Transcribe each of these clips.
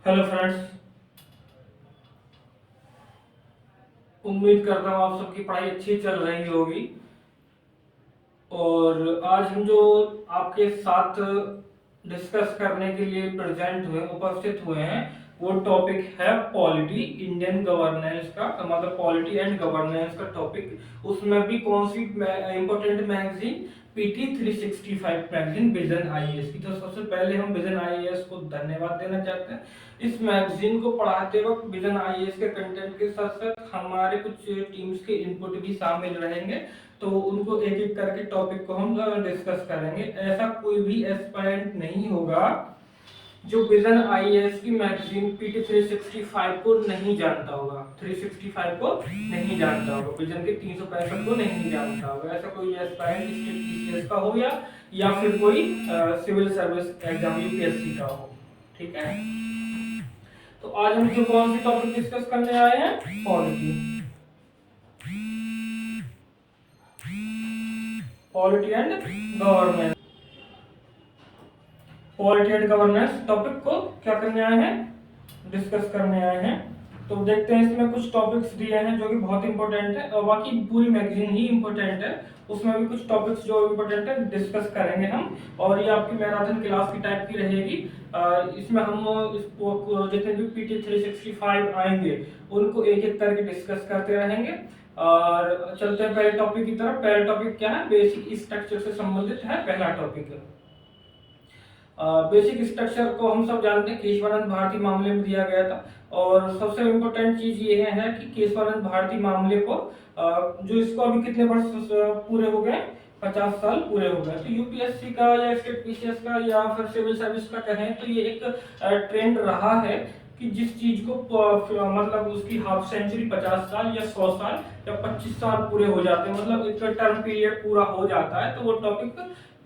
Hello friends, उम्मीद करता हूँ आप सबकी पढ़ाई अच्छी चल रही होगी। और आज हम जो आपके साथ डिस्कस करने के लिए प्रेजेंट हुए उपस्थित हुए हैं वो टॉपिक है पॉलिटी इंडियन गवर्नेंस का, मतलब पॉलिटी एंड गवर्नेंस का टॉपिक। उसमें भी कौन सी important magazine, PT 365 magazine Vision IAS की। तो सबसे पहले हम विजन आईएएस को धन्यवाद देना चाहते हैं। इस मैगजीन को पढ़ाते वक्त विजन आईएएस के कंटेंट के साथ साथ हमारे कुछ टीम्स के इनपुट भी शामिल रहेंगे, तो उनको एक एक करके टॉपिक को हम डिस्कस करेंगे। ऐसा कोई भी एस्पायरेंट नहीं होगा जो विजन आईएएस की मैगजीन पीटी 365 को नहीं जानता होगा, 365 को नहीं जानता होगा, विजन के 365 को नहीं जानता होगा। ऐसा कोई एस्पायरेंट स्टेट पीसीएस का हो या फिर कोई सिविल सर्विस एग्जाम यूपीएससी का हो। ठीक है, तो आज हम जो कौन सी टॉपिक डिस्कस करने आए हैं, polity and governance. Polity and governance topic को क्या करने आए हैं, डिस्कस करने आए हैं। तो देखते हैं, इसमें कुछ टॉपिक्स दिए हैं जो कि बहुत इंपॉर्टेंट है, और बाकी पूरी मैगजीन ही इंपॉर्टेंट है। उसमें भी कुछ टॉपिक्स जो इंपॉर्टेंट है डिस्कस करेंगे हम, और ये आपकी मैराथन क्लास की टाइप की रहेगी। इसमें हम इसको जितने भी पीटी 365 आएंगे उनको एक एक करके डिस्कस करते रहेंगे। और चलते हैं पहले टॉपिक की तरफ। पहला टॉपिक क्या है, बेसिक स्ट्रक्चर से संबंधित है पहला टॉपिक। बेसिक स्ट्रक्चर को हम सब जानते हैं, केशवानंद भारती मामले में दिया गया था। और सबसे इम्पोर्टेंट चीज ये है कि केशवानंद भारती मामले को जो इसको अभी कितने वर्ष पूरे हो गए, 50 साल पूरे हो गए। तो यूपीएससी का या स्टेट पीसीएस का या फिर सिविल सर्विस का कहें तो ये एक ट्रेंड रहा है कि जिस चीज को मतलब उसकी हाफ सेंचुरी 50 साल या 100 साल या 25 साल पूरे हो जाते हैं, मतलब एक टर्म पीरियड पूरा हो जाता है, तो वो टॉपिक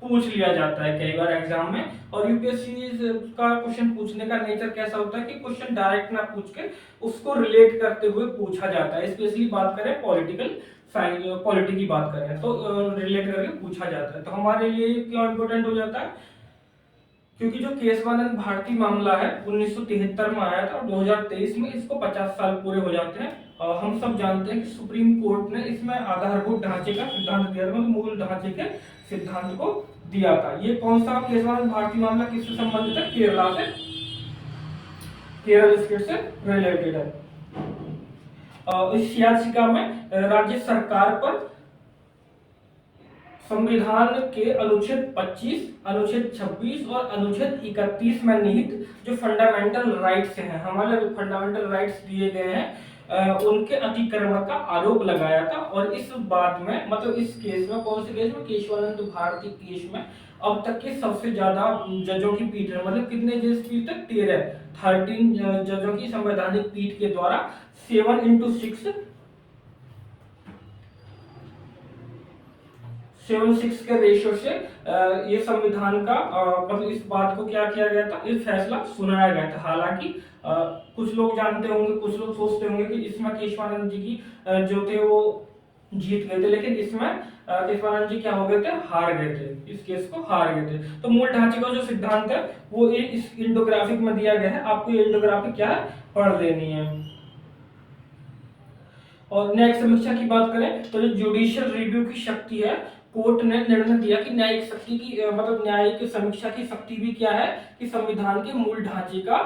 पूछ लिया जाता है कई बार एग्जाम में। और यूपीएससी का क्वेश्चन पूछने का नेचर कैसा होता है कि क्वेश्चन डायरेक्ट ना पूछ के उसको रिलेट करते हुए पूछा जाता है। स्पेशली बात करें पॉलिटिकल साइंस, पॉलिटी की बात करें तो रिलेट करके पूछा जाता है। तो हमारे लिए क्यों इंपॉर्टेंट हो जाता है, क्योंकि जो केशवानंद भारती मामला है 1973 में आया था और 2023 में इसको 50 साल पूरे हो जाते हैं। हम सब जानते हैं कि सुप्रीम कोर्ट ने इसमें आधारभूत ढांचे का सिद्धांत दिया, मतलब मूल ढांचे के सिद्धांत को दिया था। ये कौन सा केशवानंद भारती मामला किससे संबंधित है, केरला से, केरल स्टेट से रिलेटेड है। इस याचिका में राज्य सरकार पर संविधान के अनुच्छेद 25, अनुच्छेद 26 और अनुच्छेद 31 में निहित जो फंडामेंटल राइट्स हैं, हमारे फंडामेंटल राइट्स दिए गए हैं, उनके अतिक्रमण का आरोप लगाया था। और इस बात में, मतलब इस केस में, कौन से केस में, केशवानंद भारती केस में अब तक के सबसे ज्यादा जजों की पीठ है, मतलब कितने जज पीठ तक, 13 जजों की संवैधानिक पीठ के द्वारा 7:6 के रेशियो से ये संविधान का मतलब इस बात को क्या किया गया था, इस फैसला सुनाया गया था। हालांकि कुछ लोग जानते होंगे, कुछ लोग सोचते होंगे कि इसमें केशवानंद जी की जो थे वो जीत गए थे, लेकिन इसमें केशवानंद जी क्या हो गए थे, हार गए थे, इस केस को हार गए थे। तो मूल ढांचे का जो सिद्धांत है वो इस इंडोग्राफिक में दिया गया है, आपको ये इंडोग्राफिक क्या है पढ़ लेनी है। और न्यायिक समीक्षा की बात करें तो जो जुडिशियल रिव्यू की शक्ति है, कोर्ट ने निर्णय दिया कि न्यायिक शक्ति की मतलब न्यायिक समीक्षा की शक्ति भी क्या है कि संविधान के मूल ढांचे का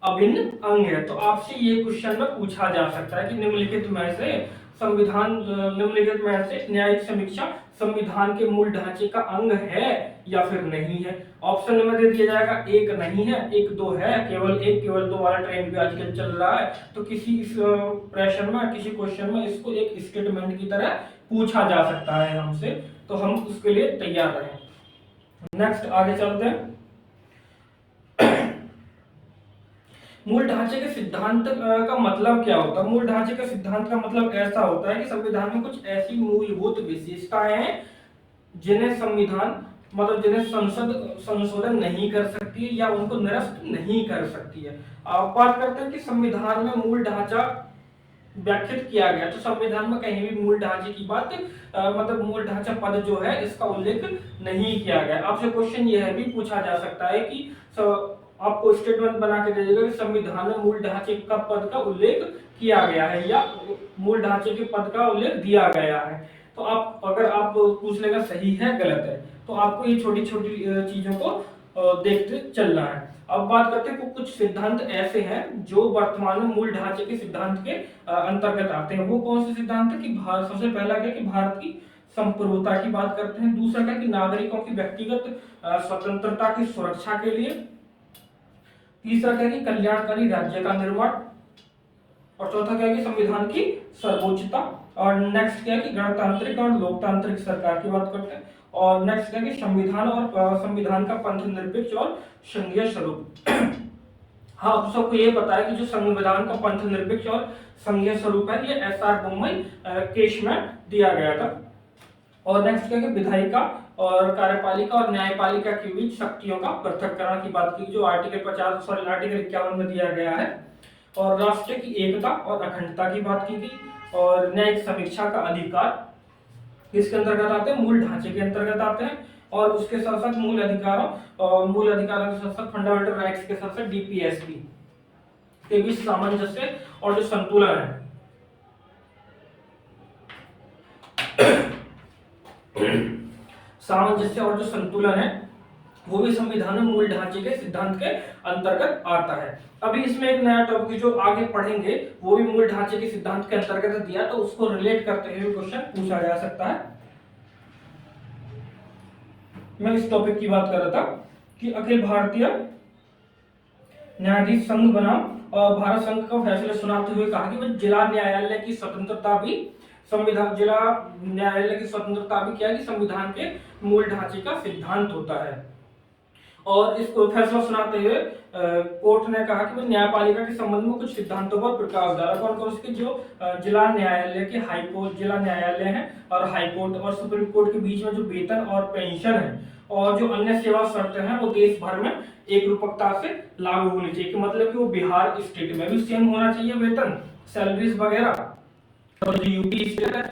अभिन्न अंग है। तो आपसे ये क्वेश्चन में पूछा जा सकता है कि निम्नलिखित में से निम्नलिखित में से न्यायिक समीक्षा संविधान के मूल ढांचे का अंग है या फिर नहीं है। ऑप्शन में दे दिया जाएगा, एक नहीं है, एक दो है, केवल दो वाला ट्रेंड भी आजकल चल रहा है। तो किसी प्रश्न में, किसी क्वेश्चन में इसको एक स्टेटमेंट की तरह पूछा जा सकता है हमसे, तो हम उसके लिए तैयार रहें। नेक्स्ट आगे चलते हैं। मूल ढांचे के सिद्धांत का मतलब क्या होता है, मूल ढांचे के सिद्धांत का मतलब ऐसा होता है कि संविधान में कुछ ऐसी मूलभूत विशेषताएं हैं जिन्हें संसद संशोधन नहीं कर सकती है या उनको निरस्त नहीं कर सकती है। आप बात करते हैं कि संविधान में मूल ढांचा व्याख्यात किया गया, तो संविधान में कहीं भी मूल ढांचे की बात मतलब मूल ढांचा पद जो है इसका उल्लेख नहीं किया गया। आपसे क्वेश्चन यह भी पूछा जा सकता है कि आपको स्टेटमेंट बना के दे देगा कि संविधान में मूल ढांचे का पद का उल्लेख किया गया है या मूल ढांचे के पद का उल्लेख दिया गया है। तो आप अगर आप पूछ लेगा सही है गलत है, तो आपको ये छोटी छोटी चीजों को देखते चलना है। अब बात करते हैं कुछ सिद्धांत ऐसे हैं जो वर्तमान में मूल ढांचे के सिद्धांत के अंतर्गत आते हैं। वो कौन से सिद्धांत है कि भारत, सबसे पहला क्या कि भारत की संप्रभुता की बात करते हैं। दूसरा क्या कि नागरिकों की व्यक्तिगत स्वतंत्रता की सुरक्षा के लिए। तीसरा क्या कि कल्याणकारी राज्य का निर्माण। और चौथा क्या है कि संविधान की सर्वोच्चता। और नेक्स्ट क्या है कि गणतांत्रिक और लोकतांत्रिक सरकार की बात करते हैं। और नेक्स्ट क्या है कि संविधान और संविधान का पंथ निरपेक्ष और संघीय स्वरूप। हाँ, आप सबको ये पता है कि जो संविधान का पंथ निरपेक्ष और संघीय स्वरूप है ये एसआर बोम्मई केस में दिया गया था। और नेक्स्ट क्या है कि विधायिका और कार्यपालिका और न्यायपालिका के बीच शक्तियों का पृथक्करण की बात की, जो आर्टिकल 51 में दिया गया है। और राष्ट्र की एकता और अखंडता की बात की गई। और न्यायिक समीक्षा का अधिकार किसके अंतर्गत आते हैं? मूल ढांचे के अंतर्गत आते हैं। और उसके साथ साथ मूल अधिकारों के साथ साथ फंडामेंटल राइट्स के साथ साथ डीपीएसपी के बीच सामंजस्य और जो संतुलन है सामंजस्य और जो संतुलन है वो भी संविधान में मूल ढांचे के सिद्धांत के अंतर्गत आता है। अभी इसमें एक नया टॉपिक जो आगे पढ़ेंगे वो भी मूल ढांचे के सिद्धांत के अंतर्गत दिया, तो उसको रिलेट करते हुए क्वेश्चन पूछा जा सकता है। मैं इस टॉपिक की बात कर रहा था कि अखिल भारतीय न्यायाधीश संघ बनाम भारत संघ का फैसला सुनाते हुए कहा कि जिला न्यायालय की स्वतंत्रता भी जिला न्यायालय की स्वतंत्रता भी क्या है कि संविधान के मूल ढांचे का सिद्धांत होता है। और इसको फैसला सुनाते हुए कोर्ट ने कहा कि न्यायपालिका के संबंध में कुछ सिद्धांतों पर प्रकाश डाला। कौन कौन से? जो जिला न्यायालय के हाई कोर्ट, जिला न्यायालय है और हाई कोर्ट और सुप्रीम कोर्ट के बीच में जो वेतन और पेंशन है और जो अन्य सेवा शर्तें हैं वो देश भर में एक रूपकता से लागू होनी चाहिए। कि मतलब कि वो बिहार स्टेट में भी सेम होना चाहिए वेतन, सैलरीज वगैरह, और जो यूपी स्टेट है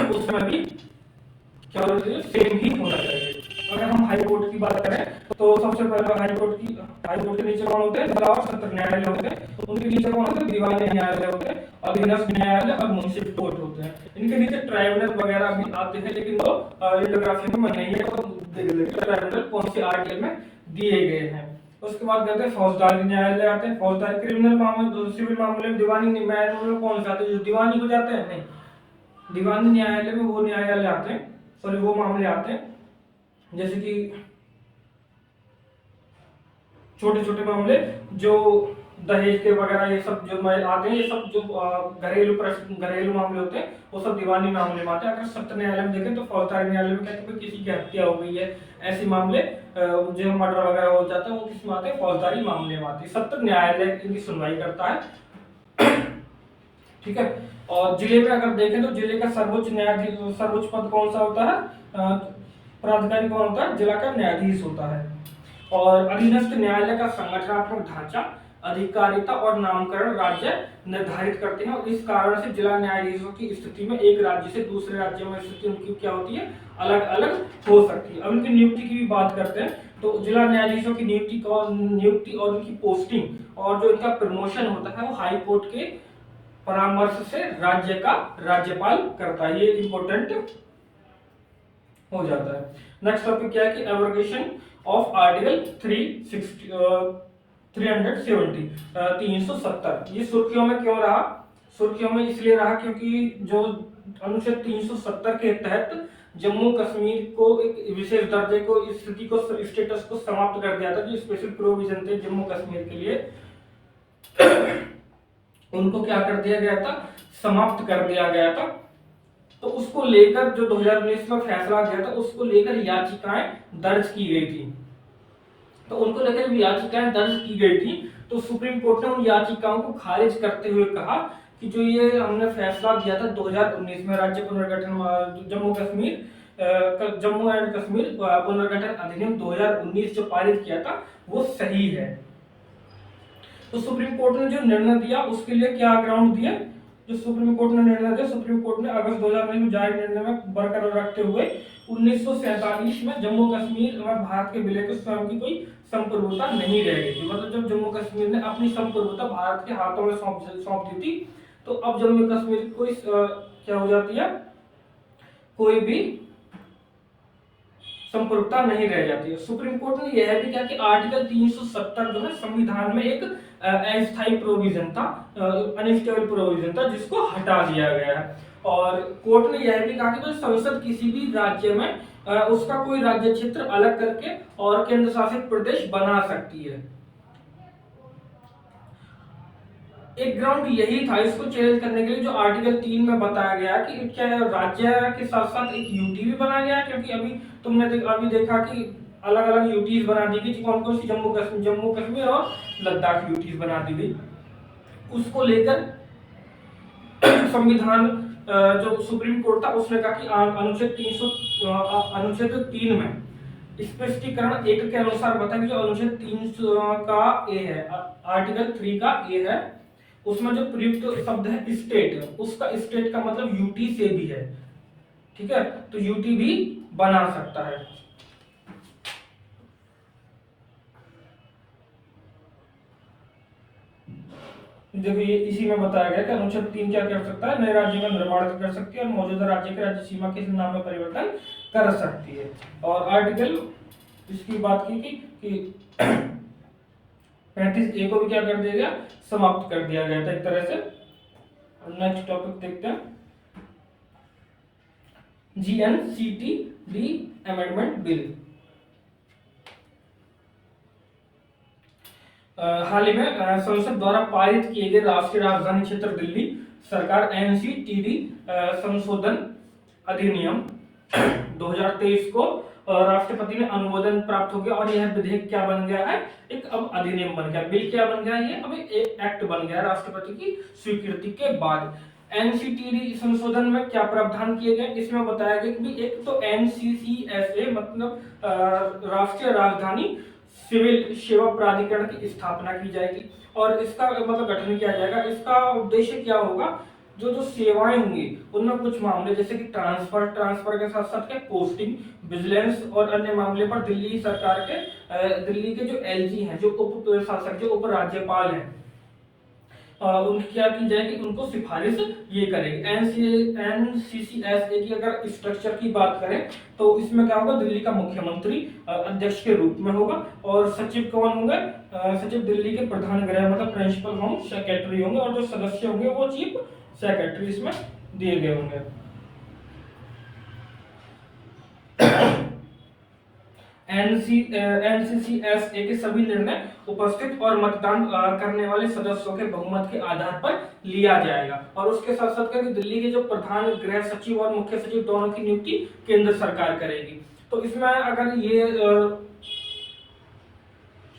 उसमें भी क्या होना चाहिए? सेम ही होना चाहिए। अगर हम हाई कोर्ट की बात करें तो सबसे पहले हाई कोर्ट के नीचे कौन होते हैं? जिला और सत्र न्यायालय होते हैं। उनके नीचे कौन होते हैं? दीवानी न्यायालय होते हैं, अधीनस्थ न्यायालय और मुंसिफ कोर्ट होते हैं। इनके नीचे ट्राइब्यूनल वगैरह भी आते हैं, लेकिन वो इंडोग्राफी में नहीं है, तो देख लेते ट्राइब्यूनल कौन सी आर्टिकल में दिए गए हैं। उसके बाद कहते हैं फौजदारी न्यायालय आते हैं। फौजदारी क्रिमिनल मामले, सिविल मामले में दीवानी न्यायालय में कौन से आते हैं? जो दीवानी हो जाते हैं, नहीं, दीवानी न्यायालय में वो न्यायालय आते हैं, सॉरी वो मामले आते हैं जैसे कि छोटे छोटे मामले जो दहेज के वगैरह ये सब जो आते हैं, ये सब जो घरेलू मामले होते हैं वो सब दीवानी मामले में आते हैं। अगर सत्र न्यायालय में देखें तो फौजदारी न्यायालय में कहते हैं किसी की हत्या हो गई है, ऐसे मामले जो मर्डर वगैरह हो जाता है वो किस में आते हैं? फौजदारी मामले में आते हैं। सत्र न्यायालय इनकी सुनवाई करता है। ठीक है। और जिले में अगर देखें तो जिले का सर्वोच्च पद कौन सा होता है? प्राधिकारी कौन होता है? जिला का न्यायाधीश होता है। और अधीनस्थ न्यायालय का संगठनात्मक ढांचा, अधिकारिता और नामकरण राज्य निर्धारित करते हैं। और इस कारण से जिला न्यायाधीशों की स्थिति में एक राज्य से दूसरे राज्य में स्थिति उनकी क्या होती है? अलग अलग हो सकती है। अब उनकी नियुक्ति की भी बात करते हैं तो जिला न्यायाधीशों की नियुक्ति और उनकी पोस्टिंग और जो इनका प्रमोशन होता है वो हाई कोर्ट के परामर्श से राज्य का राज्यपाल करता है। ये इंपॉर्टेंट हो जाता है। नेक्स्ट टॉपिक क्या है कि एब्रोगेशन ऑफ आर्टिकल 370। ये सुर्खियों में क्यों रहा? सुर्खियों में इसलिए रहा क्योंकि जो अनुच्छेद 370 के तहत जम्मू कश्मीर को एक विशेष दर्जे को, स्थिति को, स्टेटस को समाप्त कर दिया था। जो स्पेशल प्रोविजन थे जम्मू कश्मीर के लिए उनको क्या कर दिया गया था? समाप्त कर दिया गया था। तो उसको लेकर जो 2019 में फैसला दिया था उसको लेकर याचिकाएं दर्ज की गई थी। तो उनको लेकर याचिकाएं दर्ज की गई थी तो सुप्रीम कोर्ट ने उन याचिकाओं को खारिज करते हुए कहा कि जो ये हमने फैसला दिया था 2019 में राज्य पुनर्गठन जम्मू एंड कश्मीर पुनर्गठन अधिनियम 2019 जो पारित किया था वो सही है। तो सुप्रीम कोर्ट ने जो निर्णय दिया उसके लिए क्या ग्राउंड दिया? जो सुप्रीम कोर्ट ने निर्णय दिया, सुप्रीम कोर्ट ने अगस्त 2019 में जारी निर्णय में बरकरार रखते हुए 1947 में जम्मू कश्मीर और भारत के विलय को स्वयं की कोई संप्रभुता नहीं रह गई थी। मतलब जब जम्मू कश्मीर ने अपनी संप्रभुता भारत के हाथों में सौंप दी थी, तो अब जम्मू कश्मीर कोई क्या हो जाती है, कोई भी संप्रभुता नहीं रह जाती है। सुप्रीम कोर्ट ने यह भी कहा कि आर्टिकल 370 जो है संविधान में एक अस्थायी प्रोविजन था, अनस्टेबल प्रोविजन था, जिसको हटा दिया गया है। और कोर्ट ने यह भी कहा कि तो संसद किसी भी राज्य में उसका कोई राज्य क्षेत्र अलग करके और केंद्र शासित प्रदेश बना सकती है। एक ग्राउंड यही था इसको चैलेंज करने के लिए, जो आर्टिकल 3 में बताया गया कि क्या राज्य के साथ साथ एक यूटी भी बनाया गया, क्योंकि अभी तुमने अभी देखा कि अलग अलग यूटीज बना दी गई, कौन कौन सी, जम्मू कश्मीर और लद्दाख यूटीज बना दी गई। उसको लेकर संविधान जो सुप्रीम कोर्ट था उसने कहा कि अनुच्छेद 3 में स्पष्टीकरण 1 के अनुसार बता कि जो अनुच्छेद 3 का ए है, आर्टिकल 3 का ए है, उसमें जो प्रयुक्त शब्द है स्टेट, उसका स्टेट का मतलब यूटी से भी है। ठीक है, तो यूटी भी बना सकता है। देखो ये इसी में बताया गया कि अनुच्छेद 3 क्या कर सकता है, नए राज्य का निर्माण कर सकती है और मौजूदा राज्य के राज्य सीमा के नाम में परिवर्तन कर सकती है। और आर्टिकल इसकी बात की कि 35A को भी क्या कर दिया गया, समाप्त कर दिया गया था एक तरह से। नेक्स्ट टॉपिक देखते हैं, GNCTD अमेंडमेंट बिल। हाल ही में संसद द्वारा पारित किए गए राष्ट्रीय राजधानी क्षेत्र दिल्ली सरकार NCTD संशोधन अधिनियम 2023 को राष्ट्रपति ने अनुमोदन प्राप्त हो गया और यह विधेयक क्या बन गया है, एक अब अधिनियम बन गया, बिल क्या बन गया है, ये अब एक एक्ट बन गया राष्ट्रपति की स्वीकृति के बाद। एनसीटीडी संशोधन में क्या प्रावधान किए गए, इसमें बताया गया कि एक तो NCCSA मतलब राष्ट्रीय राजधानी सिविल सेवा प्राधिकरण की स्थापना की जाएगी और इसका मतलब गठन किया जाएगा। इसका उद्देश्य क्या होगा, जो जो सेवाएं होंगी उनमें कुछ मामले जैसे कि ट्रांसफर के साथ साथ के पोस्टिंग, विजिलेंस और अन्य मामले पर दिल्ली सरकार के दिल्ली के जो LG हैं, जो उप प्रशासक, जो उप राज्यपाल हैं, उनकी क्या की जाएगी, उनको सिफारिश ये करेगी। NCCSA की अगर स्ट्रक्चर की बात करें तो इसमें क्या होगा, दिल्ली का मुख्यमंत्री अध्यक्ष के रूप में होगा और सचिव कौन होंगे, सचिव दिल्ली के प्रधान गृह मतलब प्रिंसिपल होम सेक्रेटरी होंगे और जो सदस्य होंगे वो चीफ सेक्रेटरी इसमें दिए गए होंगे। NCCSA के सभी निर्णय उपस्थित और मतदान करने वाले सदस्यों के बहुमत के आधार पर लिया जाएगा और उसके साथ साथ करके दिल्ली के जो प्रधान गृह सचिव और मुख्य सचिव दोनों की नियुक्ति केंद्र सरकार करेगी। तो इसमें अगर ये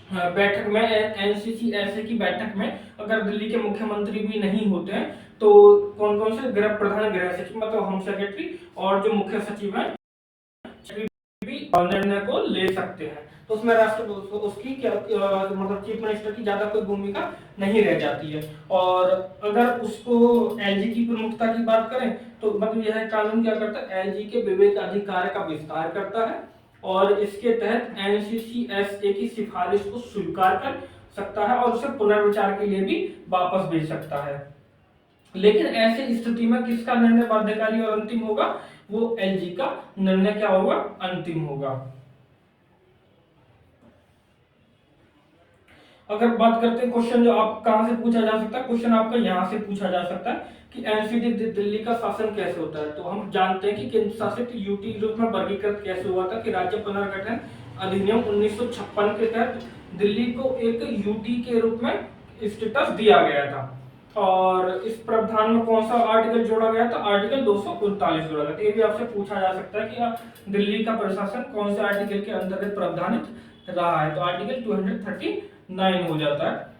बैठक में NCCSA की बैठक में अगर दिल्ली के मुख्यमंत्री भी नहीं होते हैं तो कौन कौन से प्रधान गृह सचिव मतलब होम सेक्रेटरी और जो मुख्य सचिव है भी निर्णय को ले सकते हैं। तो उसमें राष्ट्रपति उसकी क्या मतलब चीफ मिनिस्टर की ज्यादा कोई भूमिका नहीं रह जाती है। और अगर उसको LG की प्रमुखता की बात करें तो मतलब यह कानून क्या करता है, LG के विवेक अधिकार का विस्तार करता है और इसके तहत NCCSA की सिफारिश को स्वीकार कर सकता है और उसे पुनर्विचार के लिए भी वापस भेज सकता है। लेकिन ऐसे स्थिति में किसका निर्णय बाध्यकारी और अंतिम होगा, वो LG का निर्णय क्या होगा, अंतिम होगा। अगर बात करते हैं क्वेश्चन जो आप कहां से पूछा जा सकता है, क्वेश्चन आपका यहां से पूछा जा सकता है कि एनसीटी दिल्ली का शासन कैसे होता है। तो हम जानते हैं कि केंद्र शासित यूटी के रूप में वर्गीकृत कैसे हुआ था कि राज्य पुनर्गठन अधिनियम 1956 के तहत दिल्ली को एक यूटी के रूप में स्टेटस दिया गया था और इस प्रावधान में कौन सा आर्टिकल जोड़ा गया था, आर्टिकल 239 जोड़ा गया था। ये भी आपसे पूछा जा सकता है कि दिल्ली का प्रशासन कौन से आर्टिकल के अंतर्गत प्रावधानित रहा है, तो आर्टिकल 239 हो जाता है।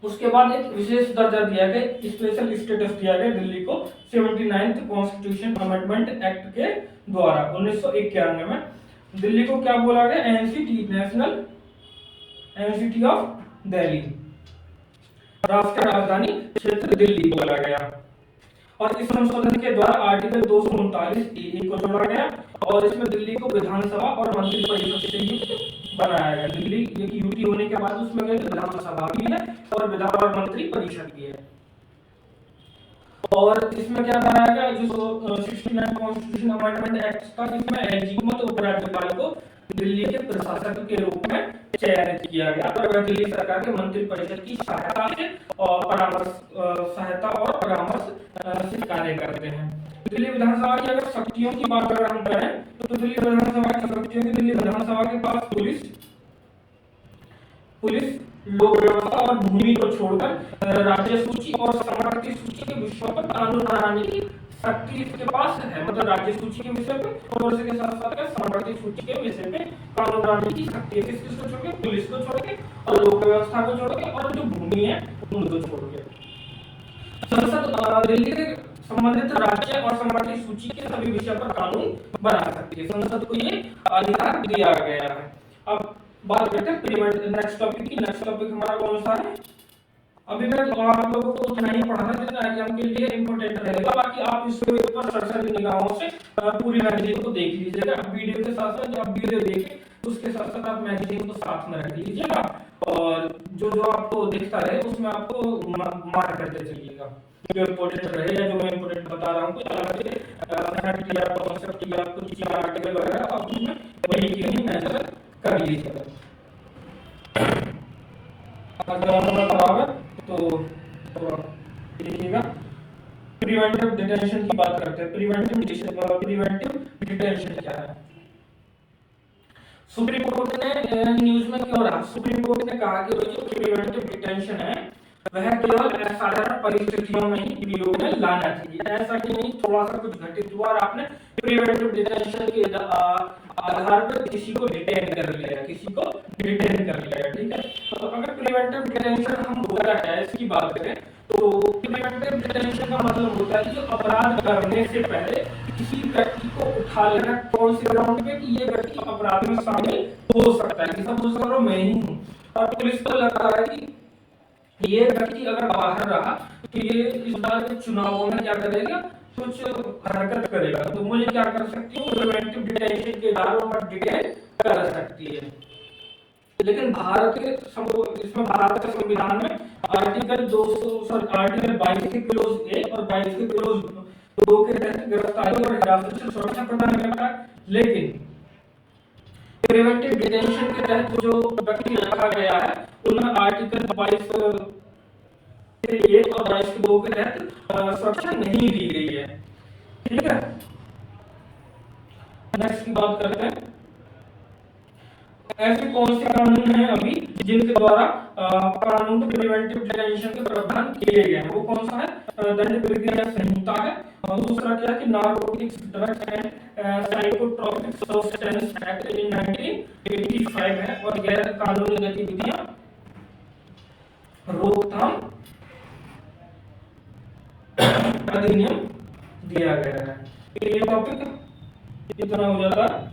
उसके बाद एक विशेष दर्जा दिया गया, स्पेशल स्टेटस दिया गया दिल्ली को 79th कॉन्स्टिट्यूशन अमेंडमेंट एक्ट के द्वारा 1991 में। दिल्ली को क्या बोला गया, NCT, national NCT of Delhi, राष्ट्रीय राजधानी क्षेत्र दिल्ली बोला गया। और इस संशोधन के द्वारा आर्टिकल 239 को जोड़ा गया और इसमें दिल्ली को विधानसभा और मंत्रिपरिषद से युक्त बनाया गया। दिल्ली एक यूटी होने के बाद उसमें विधानसभा भी है और विधान और मंत्रिपरिषद भी है। और इसमें क्या बनाया गया, जो 69 कॉन्स्टिट्यूशन अमेंडमेंट एक्ट था, इसमें एलजी मत उपराज्यपाल को दिल्ली के प्रशासक के रूप में चयनित किया गया और वह दिल्ली सरकार के मंत्रिपरिषद की सहायता से और परामर्श से कार्य करते हैं। दिल्ली विधानसभा की अगर शक्तियों की बात अगर हम करें तो दिल्ली विधानसभा की शक्तियों की दिल्ली विधानसभा के पास पुलिस लोक व्यवस्था और भूमि को छोड़कर राज्य सूची और समवर्ती सूची के विषयों पर कानून बनाने की शक्ति इसके पास है। मतलब राज्य सूची के विषय पे और उसके साथ साथ समवर्ती सूची के विषय पे कानून बनाने की शक्ति है। किसको छोड़ के? पुलिस को छोड़ के और लोक व्यवस्था को छोड़ के और जो भूमि है उनको छोड़ के। संसद दिल्ली के संबंधित राज्य और समवर्ती सूची के सभी विषयों पर कानून बना सकती है। संसद को ये अधिकार दिया गया है। अब बात करते हैं प्रिवेंटिव नेक्स्ट टॉपिक की। नेक्स्ट टॉपिक हमारा कौन सा है? अभी मैं आप लोगों को उतना ही पढ़ाना जितना एग्जाम के लिए इंपॉर्टेंट रहेगा। बाकी आप इसके ऊपर सरसरी निगाहों से पूरी मैगजीन को देख लीजिएगा। वीडियो के साथ साथ जब वीडियो देखें उसके साथ साथ आप मैगजीन को साथ में रख लीजिएगा और जो जो आपको दिखता रहे उसमें आपको मार्क करते चलिएगा जो इंपॉर्टेंट रहे या जो मैं इंपॉर्टेंट बता रहा हूँ कुछ अलग से फैक्ट या कॉन्सेप्ट या कुछ आर्टिकल वगैरह आप उसमें वही की मेजर कर लीजिएगा। अगर खराब है तो देखिएगा। प्रिवेंटिव डिटेंशन की बात करते हैं। प्रिवेंटिव डिटेंशन क्या है? सुप्रीम कोर्ट ने न्यूज में क्यों रहा? सुप्रीम कोर्ट ने कहा कि जो प्रिवेंटिव डिटेंशन है वह केवल असाधारण परिस्थितियों में ही प्रयोग में लाना चाहिए। ऐसा कि नहीं थोड़ा सा कुछ घटित हुआ और आपने प्रिवेंटिव डिटेंशन के आधार पर किसी को डिटेन कर लिया, ठीक है। तो अगर प्रिवेंटिव डिटेंशन हम होता है इसकी बात करें तो प्रिवेंटिव डिटेंशन का मतलब होता है जो अपराध करने से पहले किसी व्यक्ति को उठा लेना कौन से ग्राउंड पे कि ये व्यक्ति अपराध में शामिल हो सकता है, कि सपोज करो मैं ही हूँ और पुलिस को लगता है कि ये व्यक्ति अगर बाहर रहा तो ये इस बार के चुनावों में क्या करेगा, कुछ हरकत करेगा, तो मुझे क्या कर सकती हूँ प्रिवेंटिव डिटेंशन के द्वारा मैं डिटेन कर सकती है। लेकिन भारत के इसमें भारत के संविधान में आर्टिकल 22 के क्लोज 1 और 22 के क्लोज 2 के तहत गिरफ्तारी और हिरासत से सुरक्षा प्रदान करता है। लेकिन प्रिवेंटिव डिटेंशन के तहत जो व्यक्ति रखा गया है उनमें आर्टिकल 22 के 1 और 22 के 2 के तहत सुरक्षा नहीं दी गई है, ठीक है। नेक्स्ट की बात करते हैं। ऐसे कौन से कानून हैं अभी जिनके द्वारा कानून प्रिवेंटिव डिटेंशन के प्रावधान किए गए हैं? वो कौन सा है? दंड प्रक्रिया संहिता है और दूसरा क्या है कि narcotics drugs and psychotropic substance act 1985 है और गैर कानूनी गतिविधियां रोकथाम अधिनियम दिया गया है। ये टॉपिक इतना हो जाता है।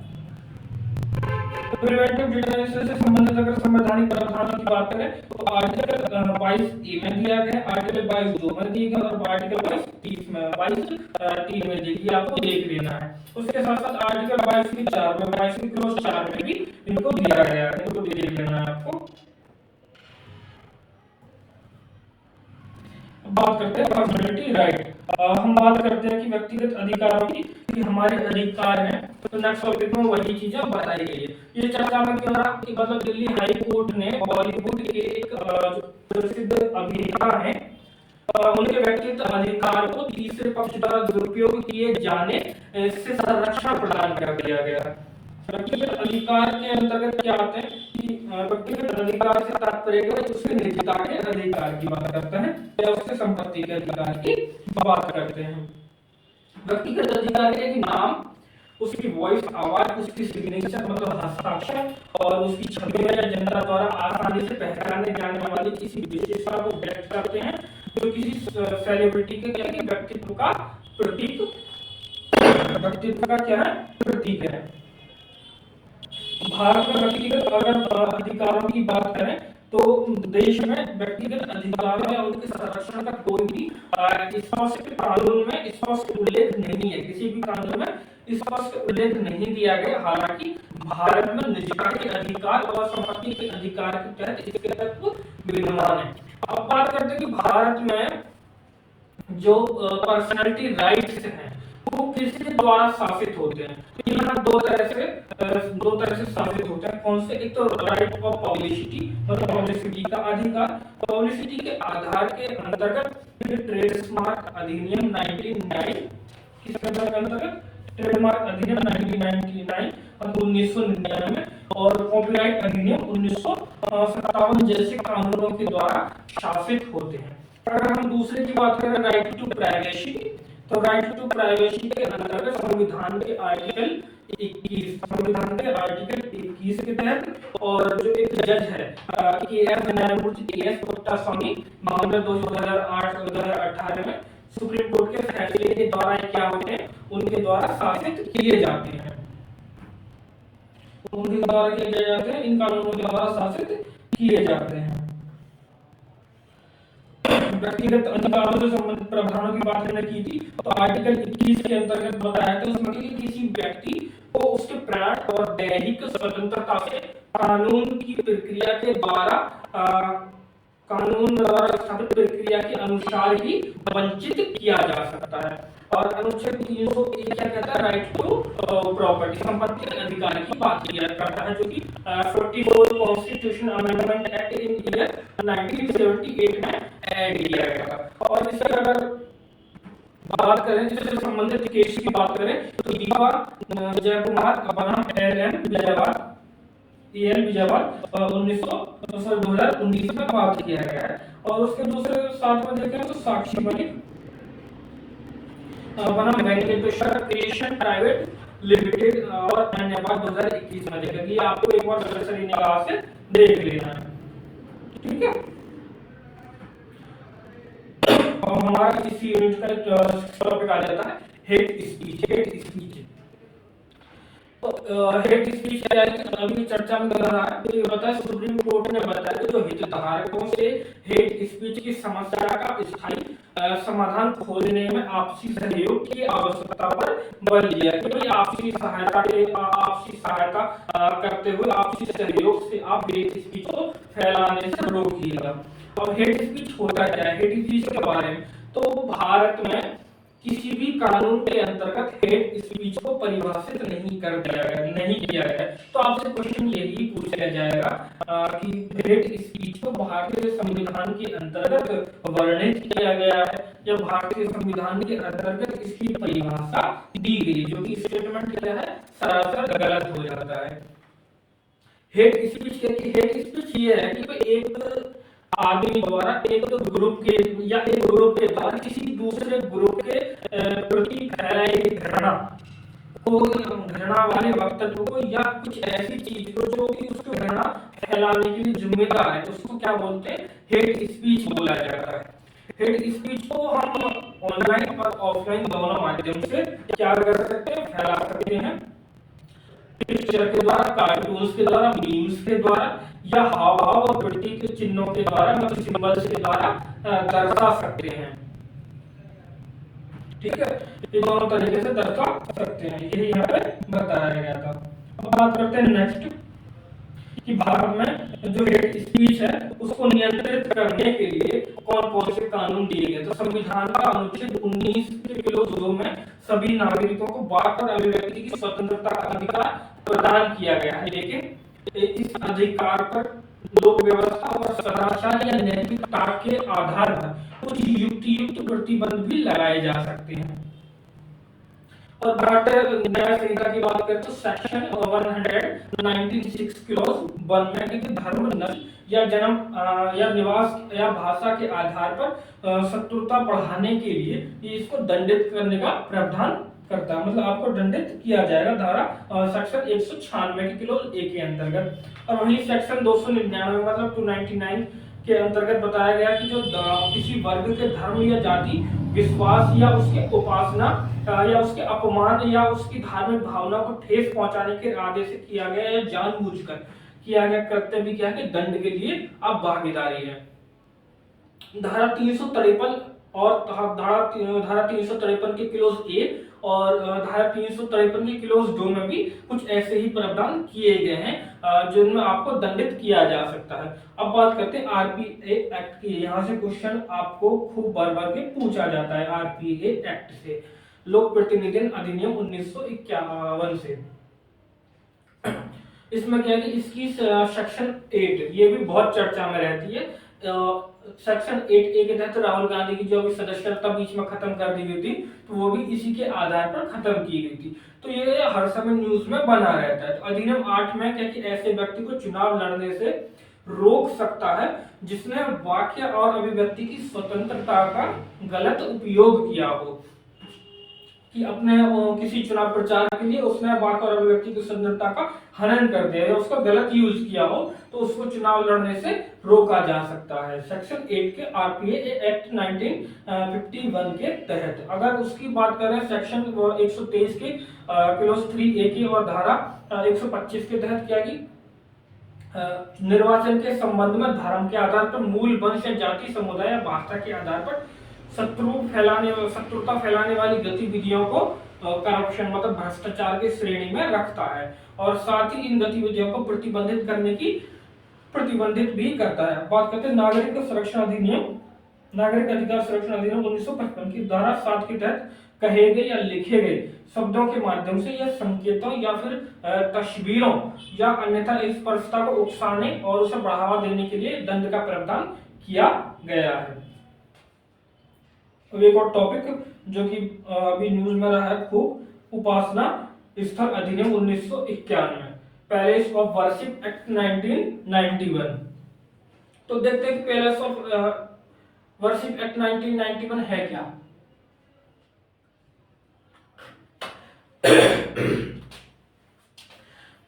प्रिवेंटिव डिटेंशन से संबंधित अगर संवैधानिक प्रावधानों की बात करें तो आर्टिकल 22 ए में दिया गया, आर्टिकल 22 2 में दिया गया और आर्टिकल 22 3 में दी गई, आपको देख लेना है। उसके साथ साथ आर्टिकल 22 की 4 में 22 की क्लोज 4 में भी इनको दिया गया है, इनको भी देख लेना है आपको। बात करते हैं पर्सनैलिटी राइट। हम बात करते हैं कि व्यक्तिगत अधिकारों की कि हमारे अधिकार हैं, तो नेक्स्ट टॉपिक में वही चीजें बताई गई है। ये चर्चा में क्यों रहा कि मतलब दिल्ली हाई कोर्ट ने बॉलीवुड के एक प्रसिद्ध अभिनेता हैं उनके व्यक्तिगत अधिकार को तीसरे पक्ष द्वारा दुरुपयोग किए जाने से संरक्षण प्रदान कर दिया गया है। व्यक्तिगत अधिकार के अंतर्गत क्या आते हैं कि व्यक्तिगत अधिकार से तात्पर्य उसके निजता के अधिकार की बात करते हैं या उसके संपत्ति के अधिकार की बात करते हैं। व्यक्तिगत अधिकार के नाम, उसकी वॉइस आवाज, उसकी सिग्नेचर मतलब हस्ताक्षर और उसकी छवि या जनता द्वारा आसानी से पहचाने जाने वाली किसी विशेषता को व्यक्त करते हैं जो किसी सेलिब्रिटी के क्या व्यक्तित्व का प्रतीक, व्यक्तित्व का क्या है प्रतीक है। भारत में व्यक्तिगत अगर अधिकारों की बात करें तो देश में व्यक्तिगत अधिकारों या उनके संरक्षण का कोई भी स्पष्ट कानून में स्पष्ट उल्लेख नहीं है, किसी भी कानून में स्पष्ट उल्लेख नहीं दिया गया। हालांकि भारत में निजता के अधिकार और संपत्ति के अधिकार के तहत इसके तत्व विद्यमान है। अब बात करते हैं कि भारत में जो पर्सनैलिटी राइट्स हैं वो किसके द्वारा शासित होते हैं। तो यहाँ दो तरह से शासित होते हैं। कौन से? एक तो राइट ऑफ पब्लिसिटी, मतलब पब्लिसिटी का अधिकार। पब्लिसिटी के आधार के अंतर्गत ट्रेडमार्क अधिनियम 1999, किसके अंतर्गत? ट्रेडमार्क अधिनियम 1999 और 1999 और कॉपीराइट अधिनियम 1957 जैसे कानूनों के द्वारा शासित होते हैं। अगर हम दूसरे की बात करें, राइट टू प्राइवेसी, तो राइट टू प्राइवेसी के अंतर्गत संविधान के आर्टिकल 21 के तहत, और जो एक जज है न्यायमूर्ति एस पुट्टास्वामी, मामला 2008-2018 में सुप्रीम कोर्ट के फैसले के द्वारा क्या होते हैं, उनके द्वारा शासित किए जाते हैं। उनके द्वारा किए जाते हैं, इन कानूनों के द्वारा शासित किए जाते हैं। व्यक्तिगत अधिकारों से संबंधित प्रावधानों की बात हमने की थी, तो आर्टिकल 21 के अंतर्गत बताया था उसमें कि किसी व्यक्ति को उसके प्राण और दैहिक स्वतंत्रता से कानून की प्रक्रिया के द्वारा कानून द्वारा स्थापित प्रक्रिया के अनुसार ही वंचित किया जा सकता है। और अनुच्छेद 301 क्या कहता है? राइट टू प्रॉपर्टी, संपत्ति के अधिकार की बात किया करता है, जो कि 44 कॉन्स्टिट्यूशन अमेंडमेंट एक्ट इन ईयर 1978 में ऐड किया गया था। और इससे अगर बात करें, इससे संबंधित केस की बात करें, तो दीपा जयकुमार बनाम एल विजयवाल 2019 में बात किया गया है। और उसके दूसरे साथ में देखें तो साक्षी मलिक बनाम वेंकटेश्वर क्रिएशन प्राइवेट लिमिटेड और अन्य बात 2021 में देखें। ये आपको एक बार सरसरी निगाह से देख लेना है, ठीक है। और हमारा इसी यूनिट का टॉपिक आ जाता है हेट स्पीच। तो हेट स्पीच क्या है, अभी चर्चा में कर रहा है। तो ये बताया, सुप्रीम कोर्ट ने बताया कि जो हितधारकों से हेट स्पीच की समस्या का स्थायी समाधान खोजने में आपसी सहयोग की आवश्यकता पर बल दिया कि भाई आपसी सहायता करते हुए आपसी सहयोग से आप हेट स्पीच को फैलाने से रोकिएगा। और हेट स्पीच होता क्या है? हेट स्पीच के बारे में तो भारत में किसी भी कानून के अंतर्गत हेट स्पीच को परिभाषित नहीं किया गया। तो आपसे क्वेश्चन यही पूछा जाएगा कि हेट स्पीच को भारतीय संविधान के अंतर्गत वर्णित किया गया है या भारतीय संविधान के अंतर्गत इसकी परिभाषा दी गई, जो कि स्टेटमेंट क्या है, सरासर गलत हो जाता है। हेट स्पीच ये है कि एक आदमी द्वारा एक ग्रुप के द्वारा किसी दूसरे ग्रुप के प्रति फैलाई गई घृणा वाले वक्तव्य को या कुछ ऐसी चीज को जो कि उसको घृणा फैलाने के लिए जिम्मेदार है, उसको क्या बोलते हैं? हेट स्पीच बोला जाता है। हेट स्पीच को हम ऑनलाइन और ऑफलाइन दोनों माध्यम से क्या कर सकते हैं? फैला सकते हैं। पिक्चर के द्वारा, कार्टून्स के द्वारा, मीम्स के द्वारा या हाव-भाव और प्रतीक चिन्हों के द्वारा, मतलब सिंबल्स के द्वारा दर्शा सकते हैं, ठीक है। ये दोनों तरीके से दर्शा सकते हैं, यही यहाँ पे बताया गया था। अब बात करते हैं नेक्स्ट कि भारत में जो हेट स्पीच है उसको नियंत्रित करने के लिए कौन कौन से कानून दिए गए। तो संविधान का अनुच्छेद 19 के किलो 2 में सभी नागरिकों को वाक और अभिव्यक्ति की स्वतंत्रता का अधिकार प्रदान किया गया है, लेकिन इस अधिकार पर लोक व्यवस्था और सदाचार या नैतिकता के आधार पर कुछ युक्त प्रतिबंध भी लगाए जा सकते हैं। और भारतीय न्याय संहिता की बात करें तो सेक्शन 196 क्लॉज 1 में कि धर्म, नस्ल या जन्म या निवास या भाषा के आधार पर शत्रुता बढ़ाने के लिए ये इसको दंडित करने का प्रावधान करता है, मतलब आपको दंडित किया जाएगा धारा सेक्शन 196 के क्लॉज 1 के अंतर्गत। और वहीं सेक्शन 299 मतलब 299 के अंतर्गत बताया गया कि जो किसी वर्ग के धर्म या जाति, विश्वास या उसके उपासना या उसके अपमान या उसकी धार्मिक भावना को ठेस पहुंचाने के इरादे से किया गया या जानबूझकर किया गया कृत्य भी क्या है कि दंड के लिए अब भागीदारी है। धारा 353 और धारा 353 के क्लोज ए और धारा 353 के क्लोज 2 में भी कुछ ऐसे ही प्रावधान किए गए हैं जिनमें आपको दंडित किया जा सकता है। अब बात करते हैं आरपीए एक्ट की। यहाँ से क्वेश्चन आपको खूब बार बार के पूछा जाता है आरपीए एक्ट से, लोक प्रतिनिधि अधिनियम 1951 से। इसमें क्या है कि इसकी सेक्शन 8 ये भी बहुत चर्चा में रहती है। सेक्शन 8A के तहत राहुल गांधी की जो अभी सदस्यता बीच में खत्म कर दी गई थी, तो वो भी इसी के आधार पर खत्म की गई थी। तो ये हर समय न्यूज में बना रहता है। तो अधिनियम 8 में क्या कि ऐसे व्यक्ति को चुनाव लड़ने से रोक सकता है जिसने वाक्य और अभिव्यक्ति की स्वतंत्रता का गलत उपयोग किया हो, कि अपने किसी चुनाव प्रचार के लिए उसने वाक्य और अभिव्यक्ति की स्वतंत्रता का हनन कर दिया है, उसका गलत यूज किया हो, तो उसको चुनाव लड़ने से रोका जा सकता है सेक्शन 8 के आरपीए एक्ट 1951 के तहत। अगर उसकी बात करें सेक्शन 123 के क्लोज 3A की और धारा 125 के तहत क्या की निर्वाचन के संबंध में धर्म के आधार पर, मूल वंश या जाति समुदाय या भाषा के आधार पर शत्रुता फैलाने वाली गतिविधियों को करप्शन मतलब भ्रष्टाचार की श्रेणी में रखता है, और साथ ही इन गतिविधियों को प्रतिबंधित भी करता है। बात करते हैं नागरिक संरक्षण अधिनियम, नागरिक अधिकार संरक्षण अधिनियम 1955 की धारा 7 के तहत कहे गए या लिखे गए शब्दों के माध्यम से या संकेतों या फिर तस्वीरों या अन्यथा स्पर्शता को उकसाने और उसे बढ़ावा देने के लिए दंड का प्रावधान किया गया है। अब एक और टॉपिक जो कि अभी न्यूज में रहा है खूब, उपासना स्थल अधिनियम 1991, पैलेस ऑफ वर्शिप एक्ट 1991। तो देखते हैं कि पैलेस ऑफ वर्शिप एक्ट 1991 है क्या।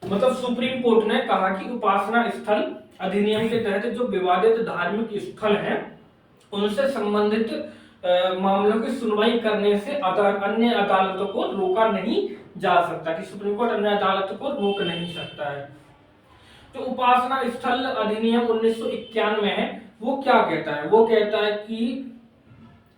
मतलब सुप्रीम कोर्ट ने कहा कि उपासना स्थल अधिनियम के तहत जो विवादित धार्मिक स्थल हैं उनसे संबंधित मामलों की सुनवाई करने से अन्य अदालतों को रोका नहीं जा सकता, कि सुप्रीम कोर्ट अन्य अदालतों को रोक नहीं सकता है। तो उपासना स्थल अधिनियम 1991 है, वो क्या कहता है, वो कहता है कि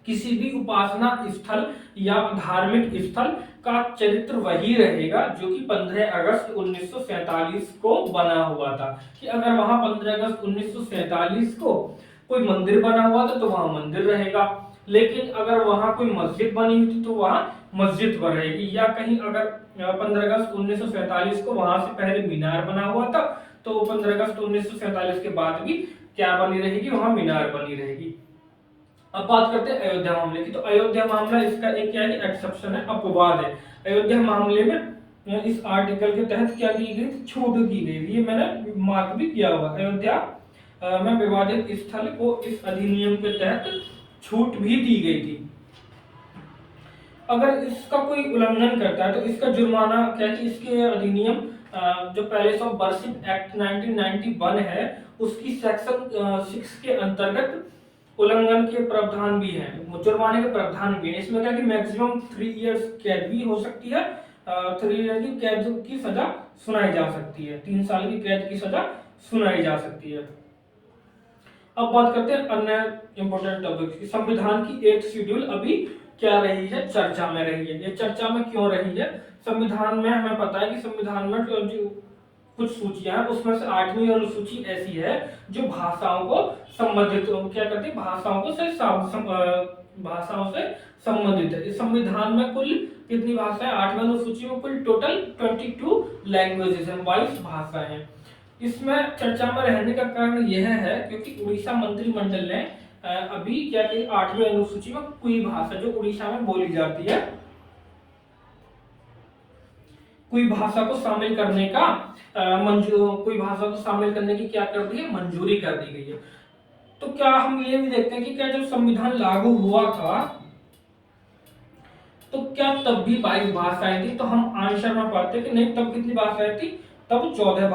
किसी भी उपासना स्थल या धार्मिक स्थल का चरित्र वही रहेगा जो कि 15 अगस्त 1947 को बना हुआ था, कि अगर वहां 15 अगस्त 1947 को कोई मंदिर बना हुआ था तो वहां मंदिर रहेगा, लेकिन अगर वहां कोई मस्जिद बनी हुई थी तो वहां मस्जिद रहेगी, या कहीं अगर 15 अगस्त 1947 को वहां से पहले मीनार बना हुआ था तो 15 अगस्त 1947 के बाद भी क्या बनी रहेगी, वहां मीनार बनी रहेगी। अब बात करते हैं अयोध्या मामले की। तो अयोध्या मामला इसका एक क्या है, एक्सेप्शन है, अपवाद है। अयोध्या मामले में इस आर्टिकल के तहत क्या की गई, छूट की गई, ये मैंने मार्क भी किया हुआ। अयोध्या में विवादित स्थल को इस अधिनियम के तहत छूट भी दी गई थी। अगर इसका कोई उल्लंघन करता है तो इसका जुर्माना क्या है, इसके अधिनियम जो पैलेस ऑफ वर्शिप एक्ट 1991 है उसकी सेक्शन 6 के अंतर्गत उल्लंघन के प्रावधान भी हैं, जुर्माने के प्रावधान भी हैं। इसमें क्या कि मैक्सिमम 3 इयर्स कैद भी हो सकती है, 3 ईयर की कैद की सजा सुनाई जा सकती है, 3 साल की कैद की सजा सुनाई जा सकती है। अब बात करते हैं अन्य इंपोर्टेंट टॉपिक की। संविधान की 8th शेड्यूल अभी क्या रही है, चर्चा में रही है। ये चर्चा में क्यों रही है, संविधान में हमें पता है कि संविधान में जो कुछ सूचियां हैं उसमें से 8वीं अनुसूची ऐसी है जो भाषाओं को संबंधित क्या करती है, भाषाओं से संबंधित है। इस संविधान में कुल कितनी भाषाएं, 8वीं अनुसूची में कुल टोटल 22 लैंग्वेजेस हैं, 22 भाषाएं हैं। इसमें चर्चा में रहने का कारण यह है क्योंकि उड़ीसा मंत्रिमंडल ने अभी क्या कि 8वीं अनुसूची में कोई भाषा जो उड़ीसा में बोली जाती है, कोई भाषा को शामिल करने का कोई भाषा को शामिल करने की क्या कर दी है, मंजूरी कर दी गई है। तो क्या हम ये भी देखते हैं कि क्या जब संविधान लागू हुआ था तो क्या तब भी 22 भाषाएं थी, तो हम आंसर में पाते कि नहीं, तब कितनी भाषाएं थी, तब 14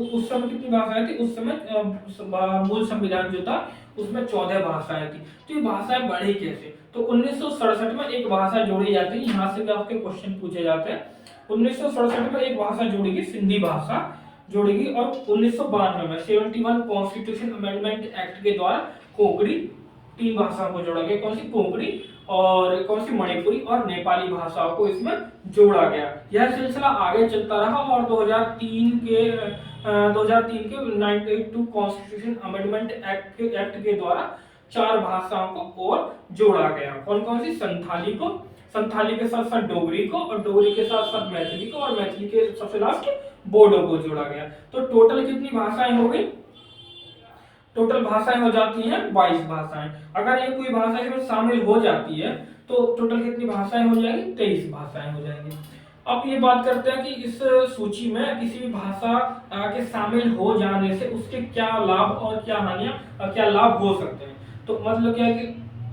उस समय कितनी भाषाएं थी, उस समय मूल संविधान जो था उसमें 14 भाषाएं थी। तो ये भाषाएं बढ़ी कैसे, तो 1967 में एक भाषा जोड़ी जाती है, यहाँ से भी आपके क्वेश्चन पूछे जाते हैं। 1967 में एक भाषा जोड़ी गई, सिंधी भाषा, जोड़ेगी और 1992 में 71 कॉन्स्टिट्यूशन अमेंडमेंट एक्ट के द्वारा कोंकणी 3 भाषाओं को जोड़ा गया। कौन सी? कोंकणी और कौन सी? मणिपुरी और नेपाली भाषाओं को इसमें जोड़ा गया। यह सिलसिला आगे चलता रहा और 2003 के 92 कॉन्स्टिट्यूशन अमेंडमेंट एक्ट के द्वारा 4 भाषाओं को और जोड़ा गया। कौन कौन सी? संथाली के साथ साथ डोगरी को, और डोगरी के साथ साथ मैथिली को, और मैथिली के सबसे लास्ट बोडो को जोड़ा गया। तो टोटल कितनी भाषाएं हो गई? टोटल भाषाएं हो जाती हैं 22 भाषाएं। अगर ये कोई भाषा इसमें शामिल हो जाती है तो टोटल कितनी भाषाएं हो जाएंगी? 23 भाषाएं हो जाएंगी। अब ये बात करते हैं कि इस सूची में किसी भी भाषा के शामिल हो जाने से उसके क्या लाभ और क्या हानियां, क्या लाभ हो सकते हैं। तो मतलब क्या है कि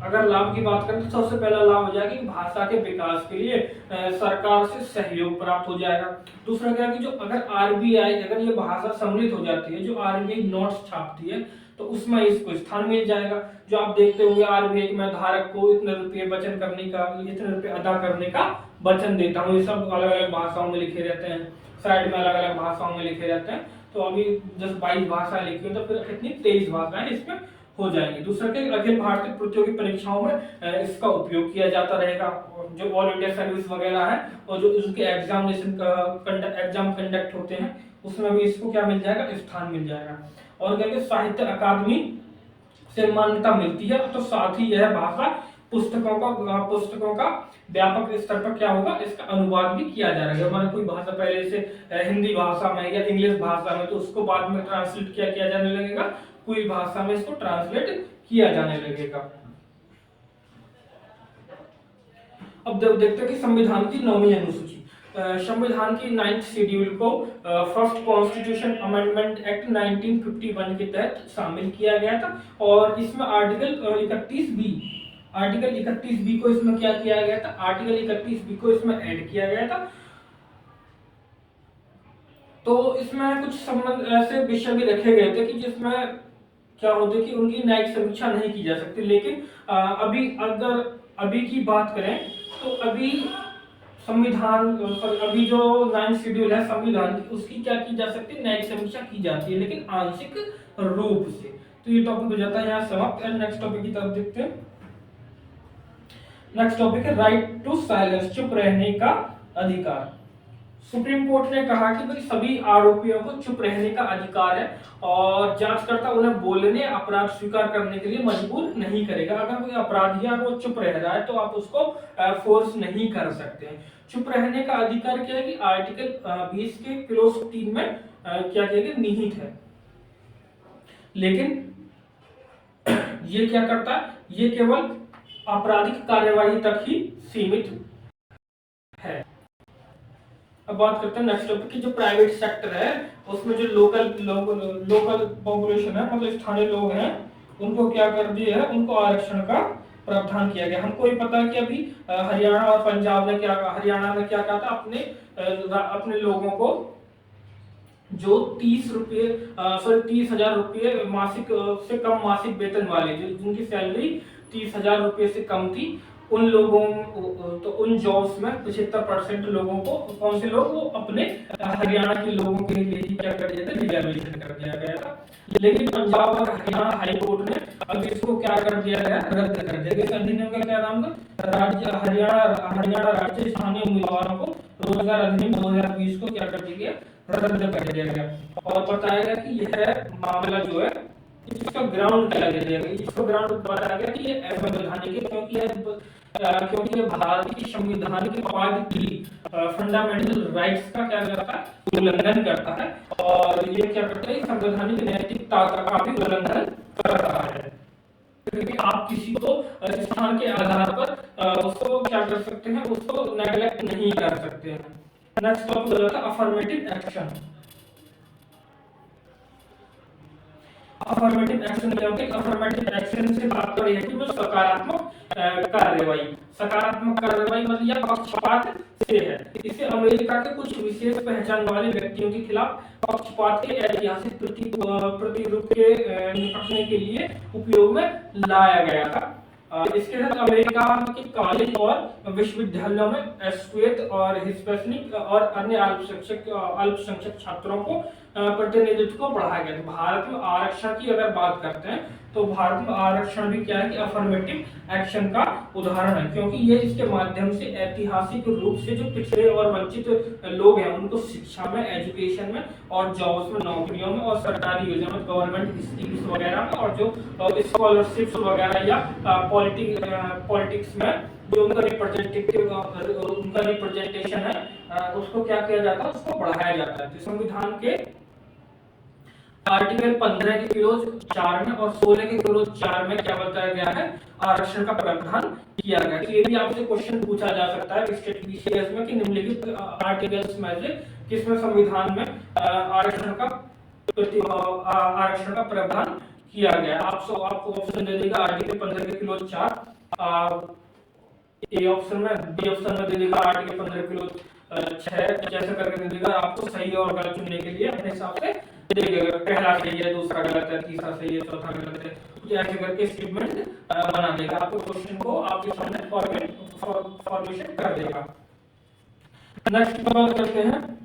अगर लाभ की बात करें तो सबसे पहला लाभ हो जाएगा कि भाषा के विकास के लिए सरकार से सहयोग प्राप्त हो जाएगा। दूसरा क्या है कि जो अगर आरबीआई, अगर ये भाषा सम्मिलित हो जाती है, जो आरबीआई नोट्स छापती है तो उसमें इसको स्थान मिल जाएगा। जो आप देखते होंगे आरबीआई में धारक को इतने रुपये वचन करने का, इतने रुपये अदा करने का वचन देता हूँ, ये सब अलग अलग भाषाओं में लिखे रहते हैं, साइड में अलग अलग भाषाओं में लिखे रहते हैं। तो अभी 10-22 भाषाएं लिखी तो फिर कितनी? 23 भाषाएं इसमें हो जाएंगी। दूसरा के अखिल भारतीय प्रतियोगी परीक्षाओं में इसका उपयोग किया जाता रहेगा। जो ऑल इंडिया सर्विस वगैरह है और जो उसके एग्जाम कंडक्ट होते हैं उसमें भी इसको क्या मिल जाएगा? स्थान मिल जाएगा। और क्या साहित्य अकादमी से मान्यता मिलती है। तो साथ ही यह भाषा पुस्तकों का व्यापक स्तर पर क्या होगा? इसका अनुवाद भी किया जा रहा है। हमारे कोई भाषा पहले से हिंदी भाषा में या इंग्लिश भाषा में, तो उसको बाद में ट्रांसलेट किया जाने लगेगा, कोई भाषा में इसको ट्रांसलेट किया जाने लगेगा। अब देखते हैं कि संविधान की 9वीं अनुसूची। संविधान की 9th शेड्यूल को फर्स्ट कॉन्स्टिट्यूशन अमेंडमेंट एक्ट 1951 के तहत शामिल किया गया था और इसमें आर्टिकल 31B को इसमें क्या किया गया था? आर्टिकल 31B को इसमें ऐड किया गया था। तो इसमें कुछ संबंध ऐसे विषय भी रखे गए थे कि जिसमें क्या होते कि उनकी न्यायिक समीक्षा नहीं की जा सकती। लेकिन अभी की बात करें तो अभी अभी जो 9th शेड्यूल है संविधान की, उसकी क्या की जा सकती है? न्यायिक समीक्षा की जाती है, लेकिन आंशिक रूप से। तो ये टॉपिक हो जाता है यहाँ समाप्त। नेक्स्ट टॉपिक की तरफ देखते हैं। नेक्स्ट टॉपिक है राइट टू साइलेंस, चुप रहने का अधिकार। सुप्रीम कोर्ट ने कहा कि भाई सभी आरोपियों को चुप रहने का अधिकार है और जांचकर्ता उन्हें बोलने, अपराध स्वीकार करने के लिए मजबूर नहीं करेगा। अगर कोई अपराधी है वो चुप रह रहा है तो आप उसको फोर्स नहीं कर सकते। चुप रहने का अधिकार क्या है कि आर्टिकल 20 के क्लोज 3 में क्या किया गया? निहित है। लेकिन ये क्या करता है? ये केवल आपराधिक कार्यवाही तक ही सीमित है। अब बात करते हैं नेक्स्ट टॉपिक की। जो प्राइवेट सेक्टर है उसमें जो लोकल पॉपुलेशन है, मतलब स्थानीय लोग हैं, उनको क्या कर दिया है? उनको आरक्षण का प्रावधान किया गया। हमको ये पता है कि अभी हरियाणा और पंजाब ने हरियाणा में क्या कहा था? अपने लोगों को जो 30,000 रुपये मासिक से कम मासिक वेतन वाले, जिनकी सैलरी 30,000 रुपये से कम थी, उन लोगों तो उन जॉब्स में 75% लोगों को, कौन से लोग? वो अपने हरियाणा के लोगों के लिए ही क्या कर दिया था? रिजर्वेशन कर दिया गया था। लेकिन पंजाब और हरियाणा हाई कोर्ट ने अब इसको क्या कर दिया गया? रद्द कर दिया गया। अधिनियम का क्या नाम था? हरियाणा राज्य स्थानीय उम्मीदवारों को रोजगार अधिनियम 2020 को क्या कर दिया गया? रद्द कर दिया गया और बताया गया कि यह मामला जो है इसका ग्राउंड क्या दिया गया? इसको ग्राउंड बताया गया कि ये असंवैधानिक है, क्योंकि ये भारत की संविधान के 5 फंडामेंटल राइट्स का क्या करता है? उल्लंघन करता है और ये क्या करता है? संवैधानिक नैतिकता का भी उल्लंघन करता है। क्योंकि आप किसी को स्थान के आधार पर उसको क्या कर सकते हैं? उसको नेग्लेक्ट नहीं कर सकते हैं। नेक्स्ट टॉपिक हो जाता है अफर्मेटिव एक्शन। अफर्मेटिव एक्शन क्या होता है? अफर्मेटिव एक्शन से बात कर रही है कि वो सकारात्मक कार्रवाई मतलब या पक्षपात से है। इसे अमेरिका के कुछ विशेष पहचान वाले व्यक्तियों के खिलाफ पक्षपात के ऐतिहासिक प्रतिरूप के निपटने के लिए उपयोग में लाया गया था। इसके तहत अमेरिका के कॉलेज और विश्वविद्यालयों में श्वेत और हिस्पैनिक और अन्य अल्पसंख्यक छात्रों को प्रतिनिधित्व को बढ़ाया गया। भारत में आरक्षण की अगर बात करते हैं तो भारत में आरक्षण भी क्या है कि अफर्मेटिव एक्शन का उदाहरण है, क्योंकि ये इसके माध्यम से ऐतिहासिक रूप से जो पिछड़े और वंचित लोग हैं उनको शिक्षा में, एजुकेशन में और जॉब्स में, नौकरियों में और सरकारी योजना में, गवर्नमेंट स्कीम्स वगैरह में और जो स्कॉलरशिप्स वगैरह या पॉलिटिक्स में जो उनका रिप्रेजेंटेशन है उसको क्या किया जाता है, उसको बढ़ाया जाता है। तो संविधान के आर्टिकल 15 के क्लोज 4 में और 16 के क्लोज 4 में क्या बताया गया है, आरक्षण का प्रावधान किया गया है। ये भी आपसे क्वेश्चन पूछा जा सकता है स्टेट बीसीएस में कि निम्नलिखित आर्टिकल्स में से किसमें संविधान में आरक्षण का प्रावधान किया गया। आपको ऑप्शन दे देगा आर्टिकल 15 के क्लोज 4 ए ऑप्शन में, बी ऑप्शन में दे देगा आर्टिकल 15 क्लोज 6, जैसे करके दे देगा। आपको सही और गलत चुनने के लिए अपने हिसाब से देखिएगा, पहला सही है, दूसरा गलत है, तीसरा सही है, चौथा गलत है, कुछ ऐसे करके स्टेटमेंट बना देगा। आपको क्वेश्चन को आपके सामने फॉर्मेशन कर देगा। नेक्स्ट बात करते हैं,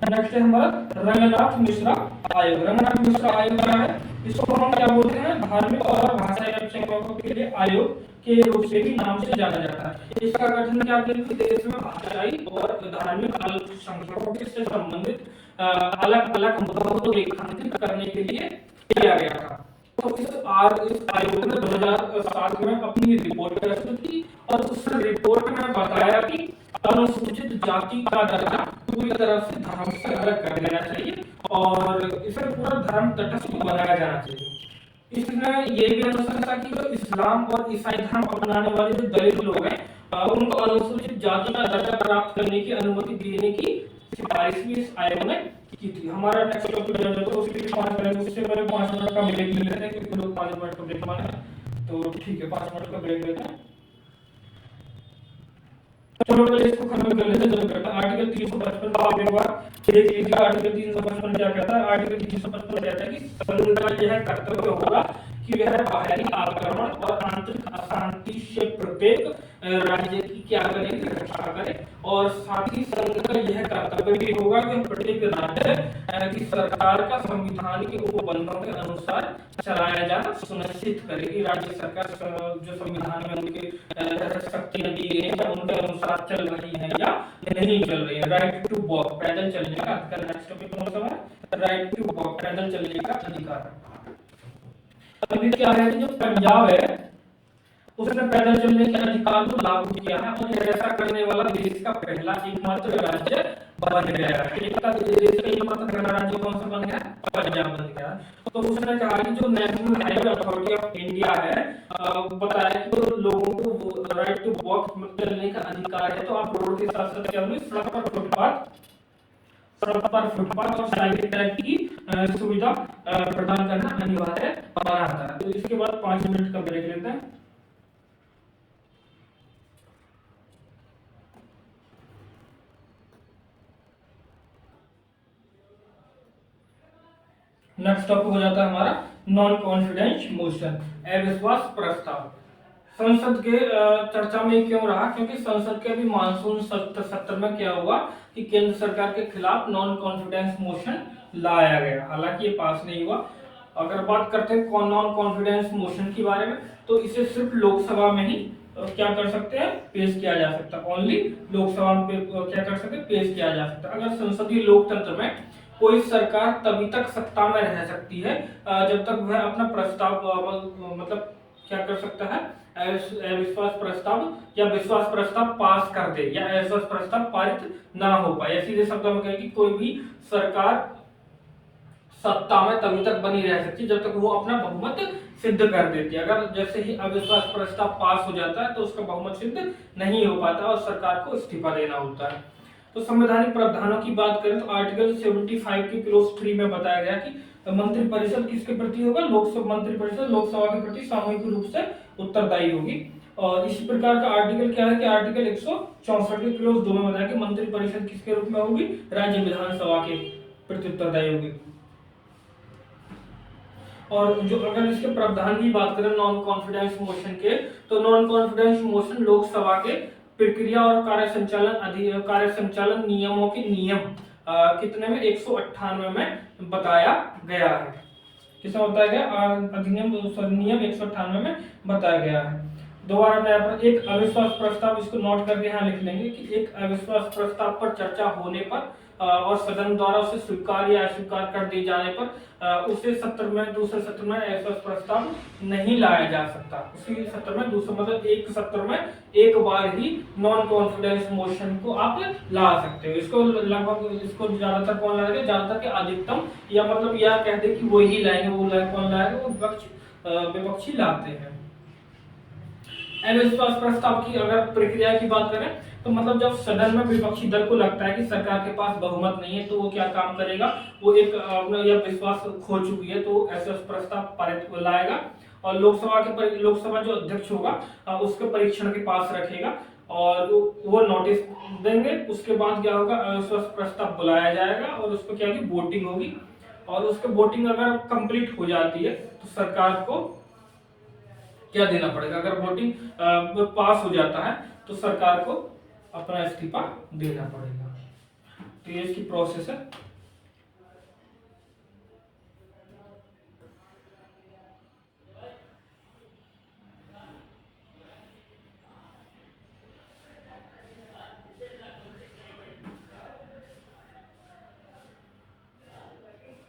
नेक्स्ट है हमारा रंगनाथ मिश्रा आयोग। रंगनाथ मिश्रा आयोग क्या है, इसको हम क्या बोलते हैं, धार्मिक और भाषाई अल्पसंख्यकों के लिए आयोग के रूप से भी नाम से जाना जाता है। इसका गठन क्या देश में भाषाई और धार्मिक अल्पसंख्यकों से संबंधित अलग अलग मुद्दों को रेखांकित करने के लिए किया गया था। तो इस आयोग ने 2007 में अपनी रिपोर्ट प्रस्तुत की और उस रिपोर्ट में बताया कि अनुसूचित जाति का दर्जा पूरी तरह से धर्म से अलग कर देना चाहिए और इसे पूरा धर्म तटस्थ बनाया जाना चाहिए। इसने ये भी अनुशंसा की कि इस्लाम और ईसाई धर्म अपनाने वाले जो दलित लोग हैं उनको अनुसूचित जाति का दर्जा प्राप्त करने की अनुमति देने की सिफारिश भी इस आयोग ने की थी। हमारा नेक्स्ट टॉपिक है तो उसके लिए 5 मिनट, उससे पहले 5 मिनट का ब्रेक ले लेते हैं क्योंकि लोग 5 मिनट का ब्रेक मांगे, तो ठीक है 5 मिनट का ब्रेक लेते हैं। चलो पहले इसको खत्म कर लेते हैं। जो कहता है आर्टिकल 355 का आप एक बार देख लीजिए। आर्टिकल 355 क्या कहता है, आर्टिकल 355 कहता है कि संघ का यह कर्तव्य होगा कि वह बाहरी आक्रमण और आंतरिक अशांति से प्रत्येक राज्य की क्या करे, रक्षा करे और साथ ही संघ का यह कर्तव्य भी होगा कि प्रत्येक राज्य की सरकार का संविधान के उपबंधों के अनुसार चलाया जाना सुनिश्चित करे कि राज्य सरकार जो संविधान में उनके शक्तियां दी गई हैं उनके अनुसार चल रही है या नहीं चल रही है। राइट टू वॉक, पैदल चलने का अधिकार। नेक्स्ट टॉपिक कौन सा है, राइट टू वॉक, पैदल चलने का अधिकार। अभी क्या है कि जो पंजाब है उसने पैदल चलने के अधिकार को लागू किया है और ऐसा करने वाला देश का पहला एकमात्र राज्य बन गया है। देश का एकमात्र पहला राज्य कौन सा बन गया, पंजाब बन गया। तो उसने कहा कि जो national highway authority of India है बताया कि तो लोगों को राइट टू वॉक चलने का अधिकार है, तो आप रोड के साथ साथ चलो सड़क पर फुटपाथ और साइकिल ट्रैक की सुविधा प्रदान करना अनिवार्य बना था। तो इसके बाद 5 मिनट का ब्रेक लेते हैं। नेक्स्ट टॉपिक हो जाता है हमारा नॉन कॉन्फिडेंस मोशन, अविश्वास प्रस्ताव। संसद के चर्चा में क्यों रहा, क्योंकि संसद के अभी मानसून सत्र में क्या हुआ कि केंद्र सरकार के खिलाफ नॉन कॉन्फिडेंस मोशन लाया गया, हालांकि ये पास नहीं हुआ। अगर बात करते हैं नॉन कॉन्फिडेंस मोशन के बारे में तो इसे सिर्फ लोकसभा में ही क्या कर सकते हैं, पेश किया जा सकता है। ओनली लोकसभा में क्या कर सकते हैं, पेश किया जा सकता है। अगर संसदीय लोकतंत्र में कोई सरकार तभी तक सत्ता में रह सकती है जब तक वह अपना प्रस्ताव मतलब क्या कर सकता है, अविश्वास प्रस्ताव या विश्वास प्रस्ताव पास कर दे या अविश्वास प्रस्ताव पारित ना हो पाए। सीधे शब्दों में कहें कि कोई भी सरकार सत्ता में तभी तक बनी रह सकती जब तक वो अपना बहुमत सिद्ध कर देती है। अगर जैसे ही अविश्वास प्रस्ताव पास हो जाता है तो उसका बहुमत सिद्ध नहीं हो पाता और सरकार को इस्तीफा देना होता है। तो संवैधानिक प्रावधानों की बात करें तो आर्टिकल 75 के क्लोज 3 में बताया गया कि मंत्रिपरिषद किसके प्रति होगा, लोकसभा मंत्रिपरिषद लोकसभा के प्रति सामूहिक रूप से उत्तरदायी होगी। और इसी प्रकार का आर्टिकल क्या है कि आर्टिकल 164 के क्लोज 2 में बताया कि मंत्रिपरिषद किसके रूप में होगी, राज्य विधानसभा के प्रति उत्तरदायी होगी। और जो अगर इसके प्रावधान की बात करें नॉन कॉन्फिडेंस मोशन के, तो नॉन कॉन्फिडेंस मोशन लोकसभा के प्रक्रिया और कार्य संचालन नियमों के नियम कितने में 198 में बताया गया है। किसमें बताया गया? अधिनियम नियम 198 में बताया गया है। दोबारा नया पर एक अविश्वास प्रस्ताव, इसको नोट करके यहाँ लिख लेंगे कि एक अविश्वास प्रस्ताव पर चर्चा होने पर और सदन द्वारा उसे स्वीकार या अस्वीकार कर दिए जाने पर उसे सत्र में दूसरे सत्र में अविश्वास प्रस्ताव नहीं लाया जा सकता। उसी सत्र में दूसरे मतलब एक सत्र में एक बार ही नॉन कॉन्फिडेंस मोशन को आप ला सकते हो। इसको लगभग इसको ज्यादातर कौन लाएगा? ज्यादातर के अधिकतम या मतलब यह कहते कि वही लाएंगे, वो कौन लाएगा? वो विपक्षी लाते हैं। अविश्वास प्रस्ताव की अगर प्रक्रिया की बात करें तो मतलब जब सदन में विपक्षी दल को लगता है कि सरकार के पास बहुमत नहीं है तो वो क्या काम करेगा? वो एक या विश्वास खो चुकी है तो अविश्वास प्रस्ताव पारित को लाएगा और लोकसभा जो अध्यक्ष होगा उसके परीक्षण के पास रखेगा और वो नोटिस देंगे। उसके बाद क्या होगा? अविश्वास प्रस्ताव बुलाया जाएगा और उस पर क्या होगी? वोटिंग होगी और उसके वोटिंग अगर कंप्लीट हो जाती है तो सरकार को क्या देना पड़ेगा? अगर वोटिंग पास हो जाता है तो सरकार को अपना इस्तीफा देना पड़ेगा। तो ये इसकी प्रोसेस है।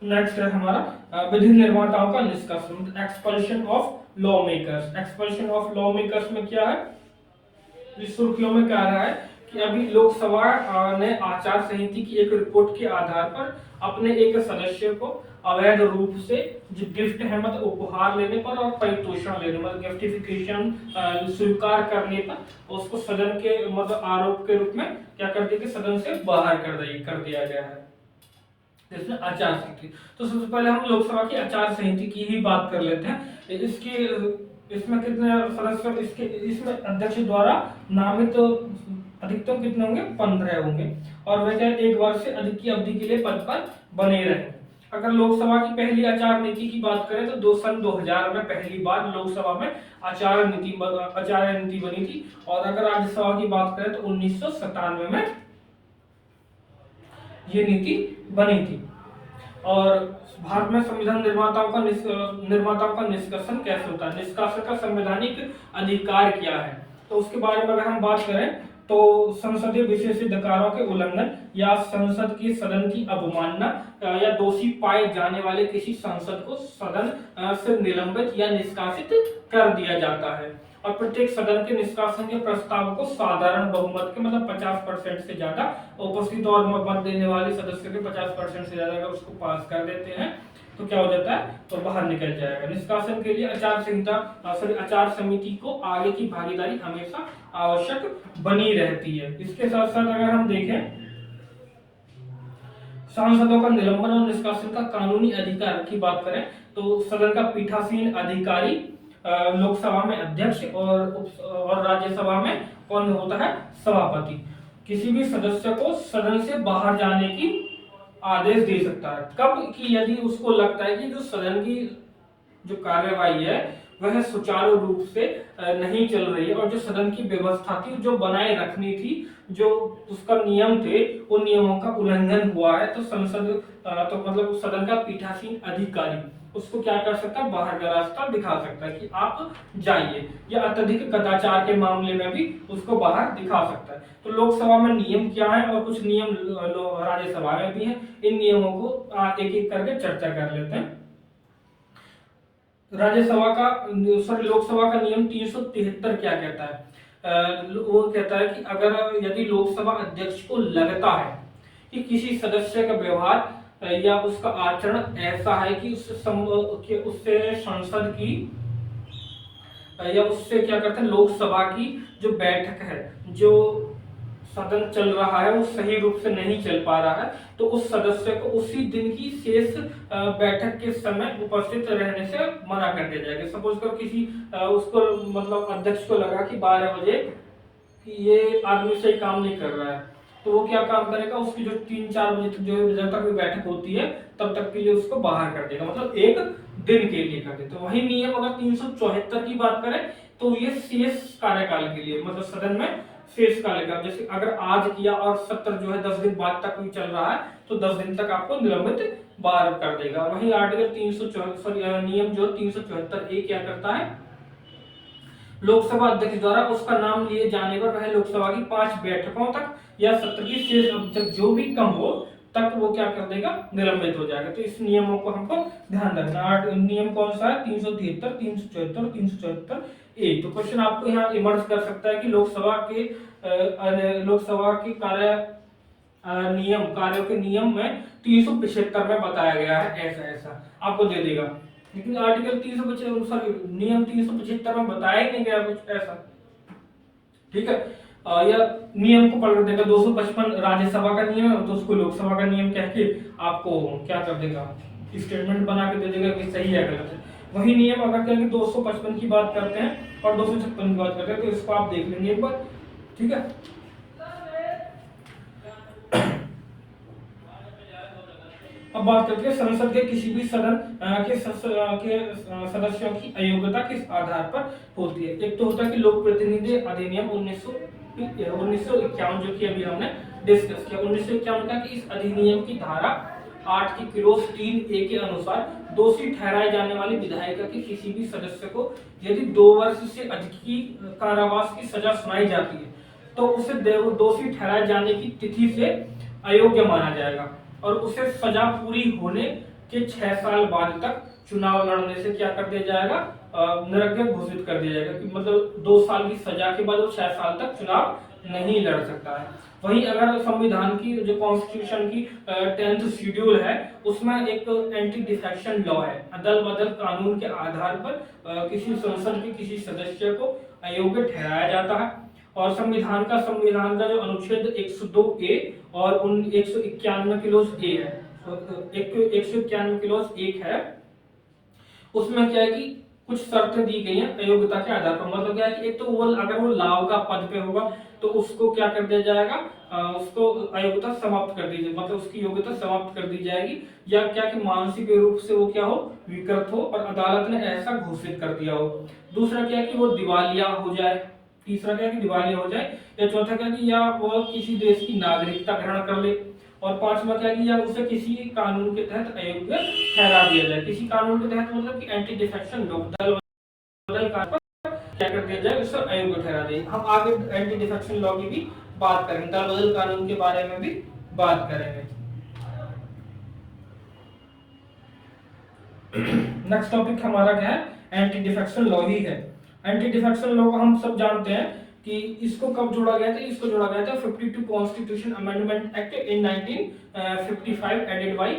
नेक्स्ट है हमारा विधि निर्माताओं का निष्कासन, expulsion of law makers. Expulsion of law makers में क्या है? इस सुर्खियों में कह रहा है कि अभी लोकसभा ने आचार संहिता की एक रिपोर्ट के आधार पर अपने एक सदस्य को अवैध रूप से जो गिफ्ट है मतलब उपहार लेने पर और परितोषण लेने मतलब गिफ्टिफिकेशन स्वीकार करने पर उसको सदन के मतलब आरोप के रूप में क्या कर दिया कि सदन से बाहर कर दिया गया है। इसमें आचार संहिता, तो सबसे पहले हम लोकसभा की आचार संहिता की ही बात कर लेते हैं। इसमें कितने सदस्य इसमें अध्यक्ष द्वारा नामित तो अधिकतम कितने होंगे? 15 होंगे और वह क्या एक वर्ष से अधिक की अवधि के लिए पद पर बने रहे। अगर लोकसभा की पहली आचार नीति की बात करें तो सन 2000 में पहली बार लोकसभा में आचार नीति बनी थी और अगर राज्यसभा की बात करें तो 1997 में ये नीति बनी थी। और भारत में संविधान निर्माताओं का निष्कासन कैसे होता है? निष्कासन का संवैधानिक अधिकार क्या है? तो उसके बारे में अगर हम बात करें तो संसदीय विशेषाधिकारों के उल्लंघन या संसद की सदन की अवमानना या दोषी पाए जाने वाले किसी सांसद को सदन से निलंबित या निष्कासित कर दिया जाता है। और प्रत्येक सदन के निष्कासन के प्रस्ताव को साधारण बहुमत के मतलब 50% से ज्यादा उपस्थित और मत देने वाले सदस्य के 50% से ज्यादा अगर उसको पास कर देते हैं तो क्या हो जाता है? तो बाहर निकल जाएगा। निष्कासन के लिए आचार समिति को आगे की भागीदारी हमेशा आवश्यक बनी रहती है। इसके साथ साथ अगर हम देखें सांसदों का निलंबन और निष्कासन का कानूनी अधिकार की बात करें तो सदन का पीठासीन अधिकारी लोकसभा में अध्यक्ष और राज्यसभा में कौन होता है? सभापति किसी भी सदस्य को सदन से बाहर जाने की आदेश दे सकता है। कब कि यदि उसको लगता है कि जो सदन की जो कार्यवाही है वह सुचारू रूप से नहीं चल रही है और जो सदन की व्यवस्था थी जो बनाए रखनी थी, जो उसका नियम थे, उन नियमों का उल्लंघन हुआ है तो तो मतलब सदन का पीठासीन अधिकारी उसको क्या कर सकता है? बाहर का रास्ता दिखा सकता है कि आप जाइए, या अत्यधिक कदाचार के मामले में भी उसको बाहर दिखा सकता है। तो लोकसभा में नियम क्या है और कुछ नियम राज्यसभा में भी हैं। इन नियमों को एक एक करके चर्चा कर लेते हैं। लोकसभा का नियम 373 क्या कहता है? वो कहता है कि अगर यदि लोकसभा अध्यक्ष को लगता है कि किसी सदस्य का व्यवहार या उसका आचरण ऐसा है कि उससे संसद की या उससे क्या करते हैं लोकसभा की जो बैठक है, जो सदन चल रहा है वो सही रूप से नहीं चल पा रहा है तो उस सदस्य को उसी दिन की शेष बैठक के समय उपस्थित रहने से मना कर दिया जाएगा। सपोज करो किसी उसको मतलब अध्यक्ष को लगा कि 12 बजे ये आदमी सही काम नहीं कर रहा है तो वो क्या काम करेगा? उसकी जो 3-4 बजे तक जो जब तक बैठक होती है तब तक के लिए उसको बाहर कर देगा। मतलब एक दिन के लिए करते। तो वही नियम अगर 374 की बात करें तो ये शेष कार्यकाल के लिए, मतलब सदन में शेष कार्यकाल, जैसे अगर आज किया और सत्र जो है 10 दिन बाद तक भी चल रहा है तो 10 दिन तक आपको निलंबित बार कर देगा। वही आर्टिकल 374 नियम जो 374 ए क्या करता है, लोकसभा अध्यक्ष द्वारा उसका नाम लिए जाने पर वह लोकसभा की 5 बैठकों तक या सत्र की शेष अवधि तक जो भी कम हो तक वो क्या कर देगा, निलंबित हो जाएगा। तो इस नियमों को हमको ध्यान रखना। नियम कौन सा है, 373, 374, 374 ए। तो क्वेश्चन आपको यहाँ इमर्ज कर सकता है कि लोकसभा के कार्यों के नियम में 375 में बताया गया है, ऐसा ऐसा आपको दे देगा। लेकिन आर्टिकल 375 नियम 375 में बताया ही नहीं गया कुछ ऐसा, ठीक है। या नियम को पकड़ देगा 255 राज्यसभा का नियम है तो उसको लोकसभा का नियम कह के आपको क्या कर देगा, स्टेटमेंट बना के दे देगा कि सही है गलत है। वही नियम अगर क्या 255 की बात करते हैं और 256 की बात करते हैं तो इसको आप देख लेंगे एक बार, ठीक है। अब बात करते हैं संसद के किसी भी सदन के सदस्यों की अयोग्यता किस आधार पर होती है। एक तो होता है कि लोक प्रतिनिधि अधिनियम 1951 जो कि अभी हमने डिस्कस किया, 1951 का कि इस अधिनियम की धारा 8 की क्लोज 3A के अनुसार दोषी ठहराए जाने वाली विधायिका के किसी भी सदस्य को यदि 2 वर्ष से अधिक की कारावास की सजा सुनाई जाती है तो उसे दोषी ठहराए जाने की तिथि से अयोग्य माना जाएगा और उसे सजा पूरी होने के 6 साल बाद तक चुनाव लड़ने से क्या कर दिया जाएगा, निरग्य घोषित कर दिया जाएगा कि मतलब 2 साल की सजा के बाद वो 6 साल तक चुनाव नहीं लड़ सकता है। वहीं अगर संविधान की जो कॉन्स्टिट्यूशन की 10th शेड्यूल है उसमें एक एंटी डिफेक्शन लॉ है, अदल बदल कानून के आधार पर किसी संसद के किसी सदस्य को अयोग्य ठहराया जाता है। और संविधान का जो अनुच्छेद 102A और 191 क्लोज ए है, 191 क्लोज 1 है, उसमें क्या है कि कुछ शर्तें दी गई हैं अयोग्यता के आधार पर। मतलब क्या है कि एक तो वो अगर वो लाभ का पद पे होगा तो उसको क्या कर दिया जाएगा, उसको अयोग्यता समाप्त कर दी जाएगी, मतलब उसकी योग्यता समाप्त कर दी जाएगी, या क्या कि मानसिक रूप से वो क्या हो, विकृत हो और अदालत ने ऐसा घोषित कर दिया हो। दूसरा क्या है कि वो दिवालिया हो जाए, तीसरा क्या है कि दिवालिया हो जाए, या चौथा क्या है कि या वो किसी देश की नागरिकता ग्रहण कर ले, और पांचवा क्या कि या उसे किसी कानून के तहत अयोग्य ठहरा दिया जाए। किसी कानून के तहत मतलब कि एंटी डिफेक्शन लॉ, दल बदल कानून क्या कर दिया जाए, उसे अयोग्य ठहरा दे। हम आगे एंटी डिफेक्शन लॉ की भी बात करेंगे, दल बदल कानून के बारे में भी बात करेंगे। नेक्स्ट टॉपिक हमारा क्या है, एंटी डिफेक्शन लॉ ही है। एंटी डिफेक्शन लॉ को हम सब जानते हैं कि इसको कब जोड़ा गया था, इसको जोड़ा गया था 52 constitution amendment act in 1955 added by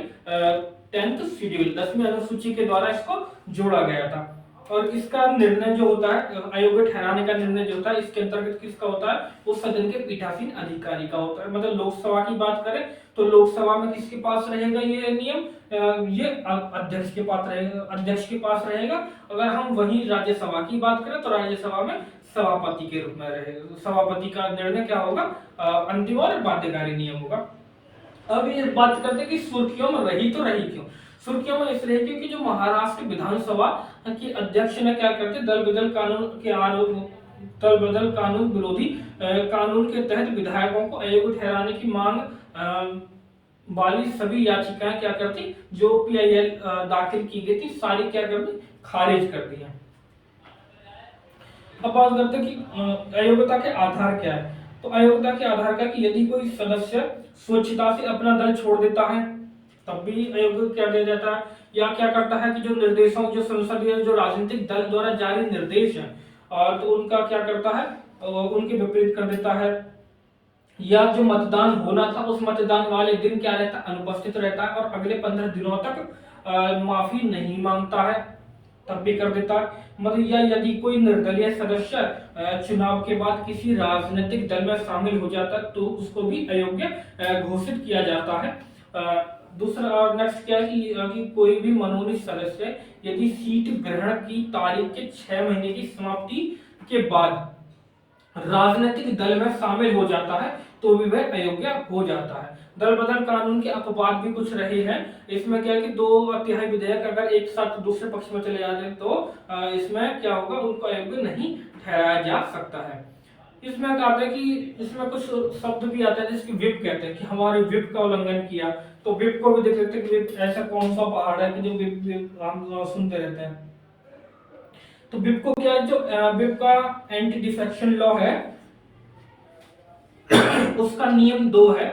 10th schedule, 10वीं अनुसूची के द्वारा इसको जोड़ा गया था। और इसका निर्णय जो होता है, अयोग्य ठहराने का निर्णय जो होता है, इसके अंतर्गत किसका होता है, वो सदन के पीठासीन अधिकारी का होता है। मतलब लोकसभा की बात करें तो लोकसभा में किसके पास रहेगा ये नियम, ये अध्यक्ष के पास रहेगा। अगर हम वही राज्यसभा की बात करें तो राज्यसभा में सभापति के रूप में रहेगा। सभापति का निर्णय क्या होगा, अंतिम और बाध्यकारी नियम होगा। अब ये बात करते हैं कि सुर्खियों में रही तो रही क्यों। सुर्खियों में इसलिए क्योंकि जो महाराष्ट्र विधानसभा के अध्यक्ष ने क्या करते, दल बदल कानून विरोधी कानून के तहत विधायकों को अयोग्य ठहराने की मांग वाली सभी याचिकाएं क्या करती, जो PIL दाखिल की गई थी, सारी क्या कर दी, खारिज कर दी है। अब बात करते हैं कि अयोग्यता के आधार क्या है। तो अयोग्यता के आधार क्या कि यदि कोई सदस्य स्वेच्छा से अपना दल छोड़ देता है तब भी अयोग्य कर दिया जाता है, या क्या करता है कि जो निर्देशों, जो संसदीय जो राजनीतिक दल द्वारा जारी निर्देश है तो उनका क्या करता है, उनके विपरीत कर देता है, या जो मतदान होना था उस मतदान वाले दिन क्या रहता है, अनुपस्थित रहता है और अगले 15 दिनों तक माफी नहीं मांगता है, तब भी कर देता है। मतलब या यदि कोई निर्दलीय सदस्य चुनाव के बाद किसी राजनीतिक दल में शामिल हो जाता है तो उसको भी अयोग्य घोषित किया जाता है। दूसरा और नेक्स्ट क्या है कि कोई भी मनोनीत सदस्य यदि सीट ग्रहण की तारीख के 6 महीने की समाप्ति के बाद राजनीतिक दल में शामिल हो जाता है तो भी वह अयोग्य हो जाता है। दल बदल कानून के अपवाद भी कुछ रहे हैं। इसमें क्या है कि 2/3 विधेयक अगर एक साथ दूसरे पक्ष में चले जाते हैं तो इसमें क्या होगा, उनको अयोग्य नहीं ठहराया जा सकता है। इसमें क्या आता है कि इसमें कुछ शब्द भी आता है जिसकी विप कहते हैं कि हमारे विप का उल्लंघन किया। तो विप को भी देख लेते हैं कि विप ऐसा कौन सा पहाड़ है कि जो विप विप हम सुनते रहते हैं। तो विप को क्या है, जो विप का एंटी डिफेक्शन लॉ है उसका नियम 2 है,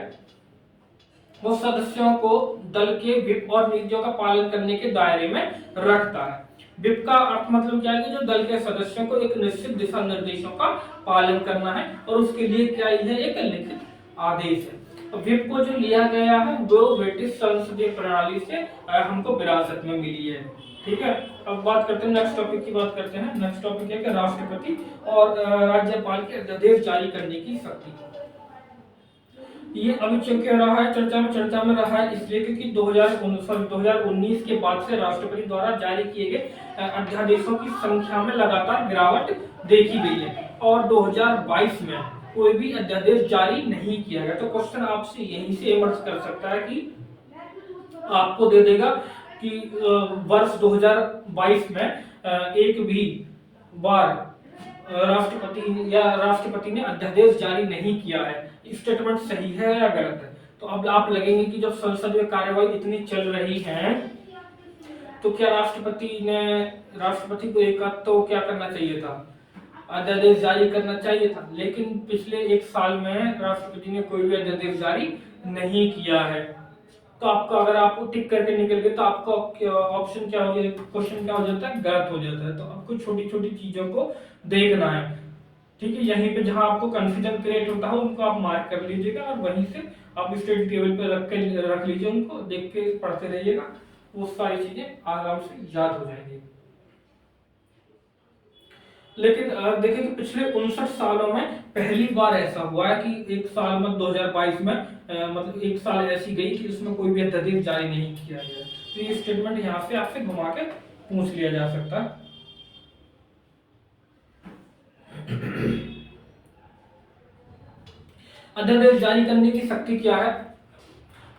वो सदस्यों को दल के विप और नीतियों का पालन करने के दायरे में रखता है। विप का अर्थ मतलब क्या है कि जो दल के सदस्यों को एक निश्चित दिशा निर्देशों का पालन करना है और उसके लिए क्या है, एक लिखित आदेश है। तो विप को जो लिया गया है वो ब्रिटिश संसदीय प्रणाली से हमको विरासत में मिली है। ठीक है, अब बात करते हैं नेक्स्ट टॉपिक की बात करते हैं। नेक्स्ट टॉपिक है कि राष्ट्रपति और राज्यपाल के अध्यादेश जारी करने की शक्ति। ये अभी क्यों रहा है चर्चा में रहा है इसलिए क्योंकि 2019 के बाद से राष्ट्रपति द्वारा जारी किए गए अध्यादेशों की संख्या में लगातार गिरावट देखी गई है और 2022 में कोई भी अध्यादेश जारी नहीं किया गया। तो क्वेश्चन आपसे यहीं से इमर्ज कर सकता है कि आपको दे देगा कि वर्ष 2022 में एक भी बार राष्ट्रपति ने अध्यादेश जारी नहीं किया है, स्टेटमेंट सही है या गलत है। तो अब आप लगेंगे कि जब संसद में कार्यवाही इतनी चल रही है तो क्या राष्ट्रपति को एक तो क्या करना चाहिए था, अध्यादेश जारी करना चाहिए था। लेकिन पिछले एक साल में राष्ट्रपति ने कोई भी अध्यादेश जारी नहीं किया है। तो आपका अगर आपको टिक करके निकल गए तो आपका ऑप्शन क्या हो जाए, क्वेश्चन क्या हो जाता है, गलत हो जाता है। तो आपको छोटी छोटी चीजों को देखना है। ठीक है, यहीं पे जहां आपको कंफ्यूजन क्रिएट होता है उनको आप मार्क कर लीजिएगा और वहीं से आप स्टडी टेबल पे रख लीजिए, उनको देख के पढ़ते रहिएगा, वो सारी चीजें आराम से याद हो जाएंगी। लेकिन देखिए कि पिछले 59 सालों में पहली बार ऐसा हुआ है कि एक साल में 2022 में मतलब एक साल ऐसी गई कि उसमें कोई भी अध्यादेश जारी नहीं किया गया। तो ये स्टेटमेंट यहाँ से आपसे घुमा के पूछ लिया जा सकता है। अध्यादेश जारी करने की शक्ति क्या है,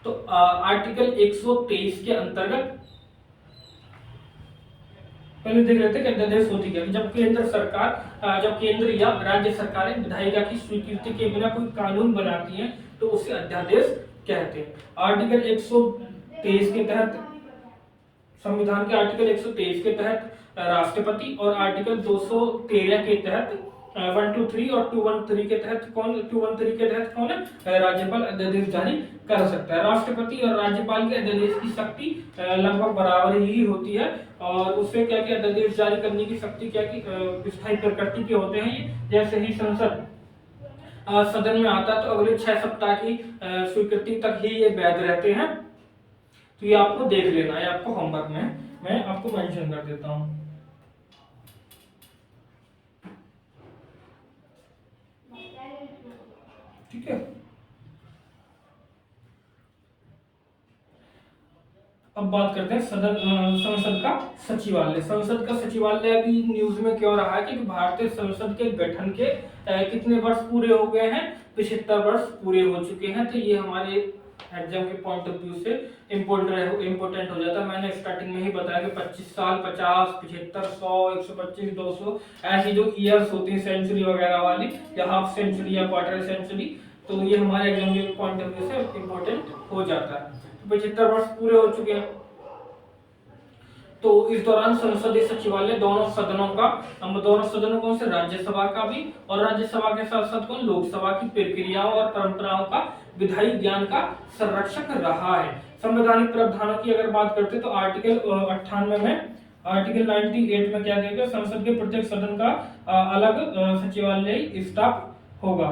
तो आर्टिकल 123 के अंतर्गत पहले देख लेते हैं कि अध्यादेश होती क्या है। जब केंद्र या राज्य सरकारें विधायिका की स्वीकृति के बिना कोई कानून बनाती हैं तो उसे अध्यादेश कहते हैं। आर्टिकल 123 के तहत, संविधान के आर्टिकल 123 के तहत राष्ट्रपति और आर्टिकल 213 के तहत 123 और 213 के तहत कौन है, राज्यपाल अध्यादेश जारी कर सकता है। राष्ट्रपति और राज्यपाल के अध्यादेश की शक्ति लगभग बराबर ही होती है और उससे क्या कि अध्यादेश जारी करने की शक्ति क्या कि स्थायी प्रकृति के होते हैं। जैसे ही संसद सदन में आता है तो अगले 6 सप्ताह की स्वीकृति तक ही ये वैध रहते हैं। तो ये आपको देख लेना है, आपको होमवर्क में मैं आपको मेंशन कर देता हूं। ठीक है, अब बात करते हैं संसद का सचिवालय। संसद का सचिवालय अभी न्यूज में क्यों रहा है कि भारतीय संसद के गठन के कितने वर्ष पूरे हो गए हैं, 75 वर्ष पूरे हो चुके हैं। तो ये हमारे एग्जाम के पॉइंट ऑफ व्यू से इम्पोर्टेंट हो जाता है। मैंने स्टार्टिंग में ही बताया कि 25 साल, 50, 75, 100, 125, 200 ऐसी जो ईयर्स होती हैं सेंचुरी वगैरह वाली या हाफ सेंचुरी या क्वार्टर सेंचुरी, तो ये हमारे एग्जाम के पॉइंट ऑफ व्यू से इम्पोर्टेंट हो जाता है। 75 वर्ष पूरे हो चुके हैं। तो इस दौरान संसदीय सचिवालय दोनों सदनों कौन से, राज्यसभा का भी और राज्यसभा के साथ साथ कौन, लोकसभा की प्रक्रियाओं और परंपराओं का विधायी ज्ञान का संरक्षक रहा है। संवैधानिक प्रावधानों की अगर बात करते तो आर्टिकल 98 में, आर्टिकल 98 में क्या दिया, संसद के प्रत्येक सदन का अलग सचिवालय स्टाफ होगा।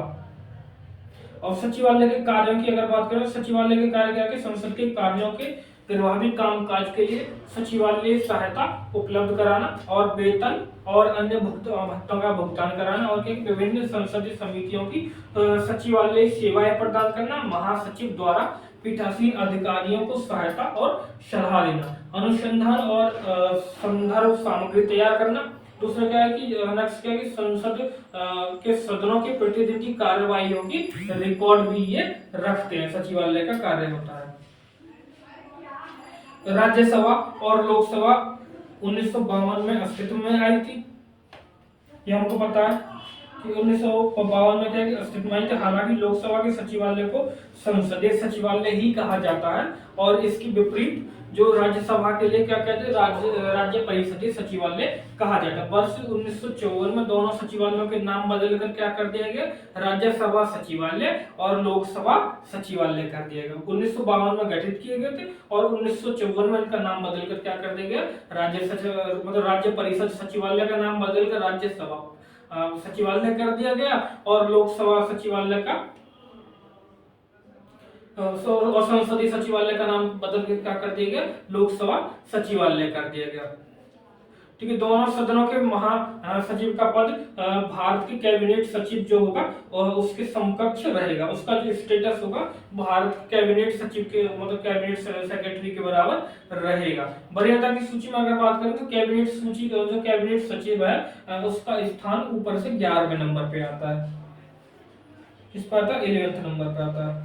और सचिवालय के कार्यों की अगर बात करें, सचिवालय के कार्य क्या है, संसद के कार्यों के प्रभावी कामकाज के लिए सचिवालय सहायता उपलब्ध कराना और वेतन और अन्य भत्तों का भुगतान कराना और विभिन्न संसदीय समितियों की सचिवालय सेवाएं प्रदान करना, महासचिव द्वारा पीठासीन अधिकारियों को सहायता और सलाह देना, अनुसंधान और संदर्भ सामग्री तैयार करना, दूसरा क्या है कि नेक्स्ट क्या है कि संसद के सदनों की प्रतिनिधि कार्यवाहियों की रिकॉर्ड भी ये रखते हैं, सचिवालय का कार्य होता है। राज्यसभा और लोकसभा 1952 में अस्तित्व में आई थी, ये हमको पता है कि 1952 में क्या अस्तित्व में आई थी। हालांकि लोकसभा के सचिवालय को संसदीय सचिवालय ही कहा जाता है और इसकी विपरीत जो राज्यसभा के लिए क्या कहते हैं, राज्य परिषदीय सचिवालय कहा जाता है। वर्ष 1954 में दोनों सचिवालयों के नाम बदलकर क्या कर दिया गया, राज्यसभा सचिवालय और लोकसभा सचिवालय कर दिया गया। 1952 में गठित किए गए थे और 1954 में इनका नाम बदलकर क्या कर दिया गया, राज्य परिषद सचिवालय का नाम बदलकर राज्यसभा सचिवालय कर दिया गया और लोकसभा सचिवालय का और संसदीय सचिवालय का नाम बदल के क्या कर दिया गया, लोकसभा सचिवालय कर दिया गया। ठीक है, दोनों सदनों के महासचिव का पद भारत के कैबिनेट सचिव जो होगा और उसके समकक्ष रहेगा, उसका जो स्टेटस होगा भारत कैबिनेट सचिव के मतलब कैबिनेट सेक्रेटरी के बराबर रहेगा। वरीयता की सूची में अगर बात करें तो कैबिनेट सूची का जो कैबिनेट सचिव है उसका स्थान ऊपर से 11वें नंबर पे आता है, किस पर आता है, 11वें नंबर पे आता है,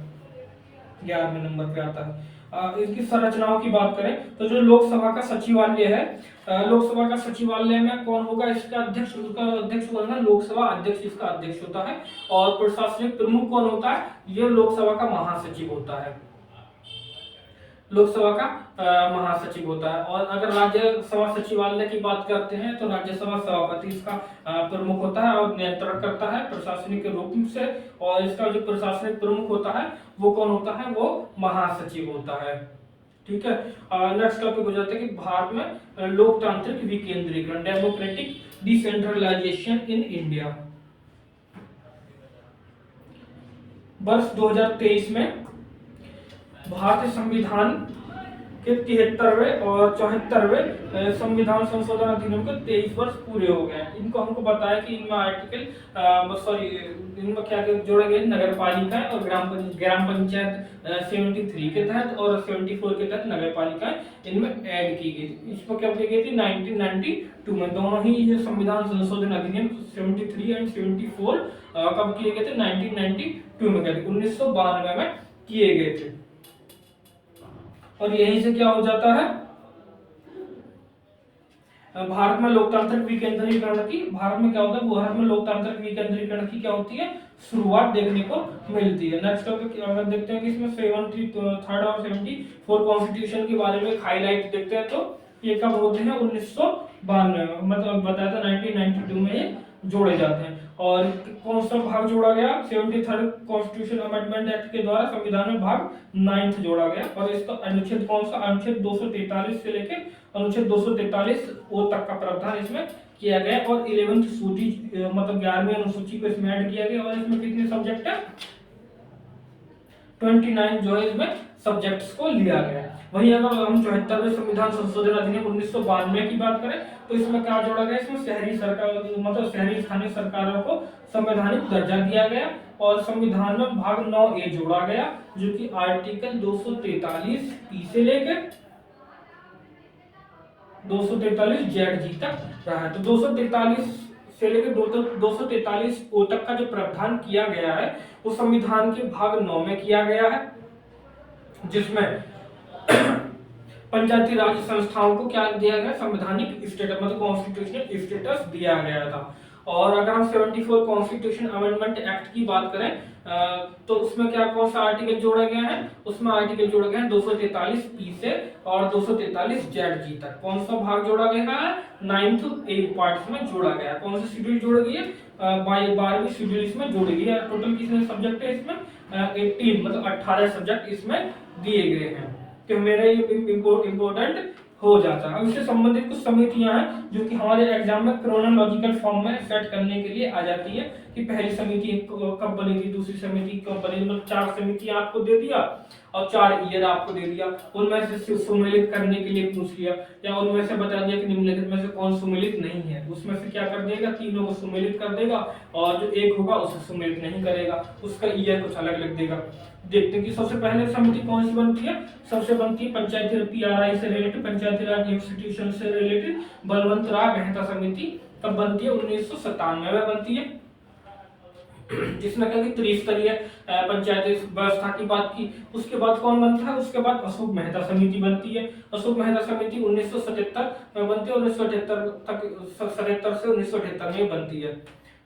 11वें नंबर पे आता है। इसकी संरचनाओं की बात करें तो जो लोकसभा का सचिवालय है, लोकसभा का सचिवालय में कौन होगा, इसका अध्यक्ष, उसका अध्यक्ष होगा लोकसभा अध्यक्ष, इसका अध्यक्ष होता है। और प्रशासनिक प्रमुख कौन होता है, ये लोकसभा का महासचिव होता है, लोकसभा का महासचिव होता है। और अगर राज्यसभा सचिवालय की बात करते हैं तो राज्यसभा सभापति इसका प्रमुख होता है और नियंत्रण करता है प्रशासनिक रूप से। और इसका जो प्रशासनिक प्रमुख होता है वो कौन होता है, वो महासचिव होता है। ठीक है, नेक्स्ट टॉपिक हो जाता है कि भारत में लोकतांत्रिक विकेंद्रीकरण, डेमोक्रेटिक डिसेंट्रलाइजेशन इन इंडिया। वर्ष 2023 में भारतीय संविधान के 73वें और 74वें संविधान संशोधन अधिनियम के 23 वर्ष पूरे हो गए हैं। इनको हमको बताया कि इनमें आर्टिकल इनमें क्या जोड़े गए, नगर पालिका और ग्राम पंचायत 73 के तहत और 74 के तहत नगर पालिका इनमें ऐड की गई। इसको क्या की गई थी 1992 में। दोनों ही ये संविधान संशोधन अधिनियम 73 एंड 74 कब किए गए थे, 1992 में गए थे, 1992 में किए गए थे। और यहीं से क्या हो जाता है, भारत में लोकतांत्रिक विकेंद्रीकरण की, भारत में क्या होता है, भारत में लोकतांत्रिक विकेंद्रीकरण की क्या होती है, शुरुआत देखने को मिलती है। नेक्स्ट टॉपिक अगर देखते हैं कि इसमें 73 और 74 कॉन्स्टिट्यूशन के बारे में हाईलाइट देखते हैं तो ये कब होते हैं, 1992 मतलब बताया था 1992 में ये जोड़े जाते हैं। और कौन सा भाग जोड़ा गया, 73 कॉन्स्टिट्यूशन अमेंडमेंट एक्ट के द्वारा संविधान में भाग 9 जोड़ा गया। और इसका अनुच्छेद कौन सा, अनुच्छेद 243 से लेकर अनुच्छेद 243 ओ तक का प्रावधान इसमें किया गया। और 11वीं सूची मतलब 11वीं अनुसूची को इसमें ऐड किया गया। और इसमें कितने सब्जेक्ट है, 29 जो है इसमें सब्जेक्ट्स को लिया गया। वहीं अगर हम 74वें संविधान संशोधन अधिनियम 1992 की बात करें तो इसमें क्या जोड़ा गया, इसमें शहरी सरकार मतलब शहरी स्थानीय सरकारों को संवैधानिक दर्जा दिया गया। और संविधान में भाग 9A जोड़ा गया जो कि आर्टिकल 243 पी से लेकर 243 जेड जी तक रहा है। तो 243 से लेकर 243 ओ तक का जो प्रावधान किया गया है वो संविधान के भाग 9 में किया गया है, जिसमें पंचायती राज संस्थाओं को क्या दिया गया, संवैधानिक स्टेटस मतलब कॉन्स्टिट्यूशनल स्टेटस दिया गया था। और अगर हम 74 कॉन्स्टिट्यूशन अमेंडमेंट एक्ट की बात करें तो उसमें क्या कौन सा आर्टिकल जोड़ा गया है, उसमें आर्टिकल जोड़ा गया है 243 पी से और 243 जेड जी तक। कौन सा भाग जोड़ा गया है, 9th ए पार्ट में जोड़ा गया। कौन सा शेड्यूल जोड़ गई है, 12वीं शेड्यूल इसमें जोड़ी गई है। टोटल कितने सब्जेक्ट है इसमें, 18 मतलब 18 सब्जेक्ट इसमें दिए गए हैं। तो मेरे इम्पोर्टेंट हो जाता है। अब इससे संबंधित कुछ समितियां हैं जो कि हमारे एग्जाम में क्रोनोलॉजिकल फॉर्म में सेट करने के लिए आ जाती है कि पहली समिति कब बनी थी, दूसरी समिति कब बनी, मतलब 4 समितियां आपको दे दिया और 4 ईयर आपको दे दिया। उनमें से सुमेलित करने के लिए पूछ लिया या उनमें से बता दिया कि निम्नलिखित में से कौन सुमेलित नहीं है, उसमें से क्या कर देगा, तीनों को सुमेलित कर देगा और जो एक होगा उसे सुमेलित नहीं करेगा, उसका ईयर कुछ अलग लिख देगा। देखते हैं कि सबसे पहले समिति कौन सी बनती है, सबसे बनती है पंचायती PRI से रिलेटेड, पंचायती राज इंस्टीट्यूशन से रिलेटेड बलवंत राय मेहता समिति कब बनती है? 1997 में बनती है, जिसमें क्या त्रिस्तरीय पंचायत व्यवस्था की बात की। उसके बाद कौन बनता है? उसके बाद अशोक मेहता समिति बनती है। अशोक मेहता समिति 1977 में बनती है, 1978 तक, 77 से 1978 में बनती है।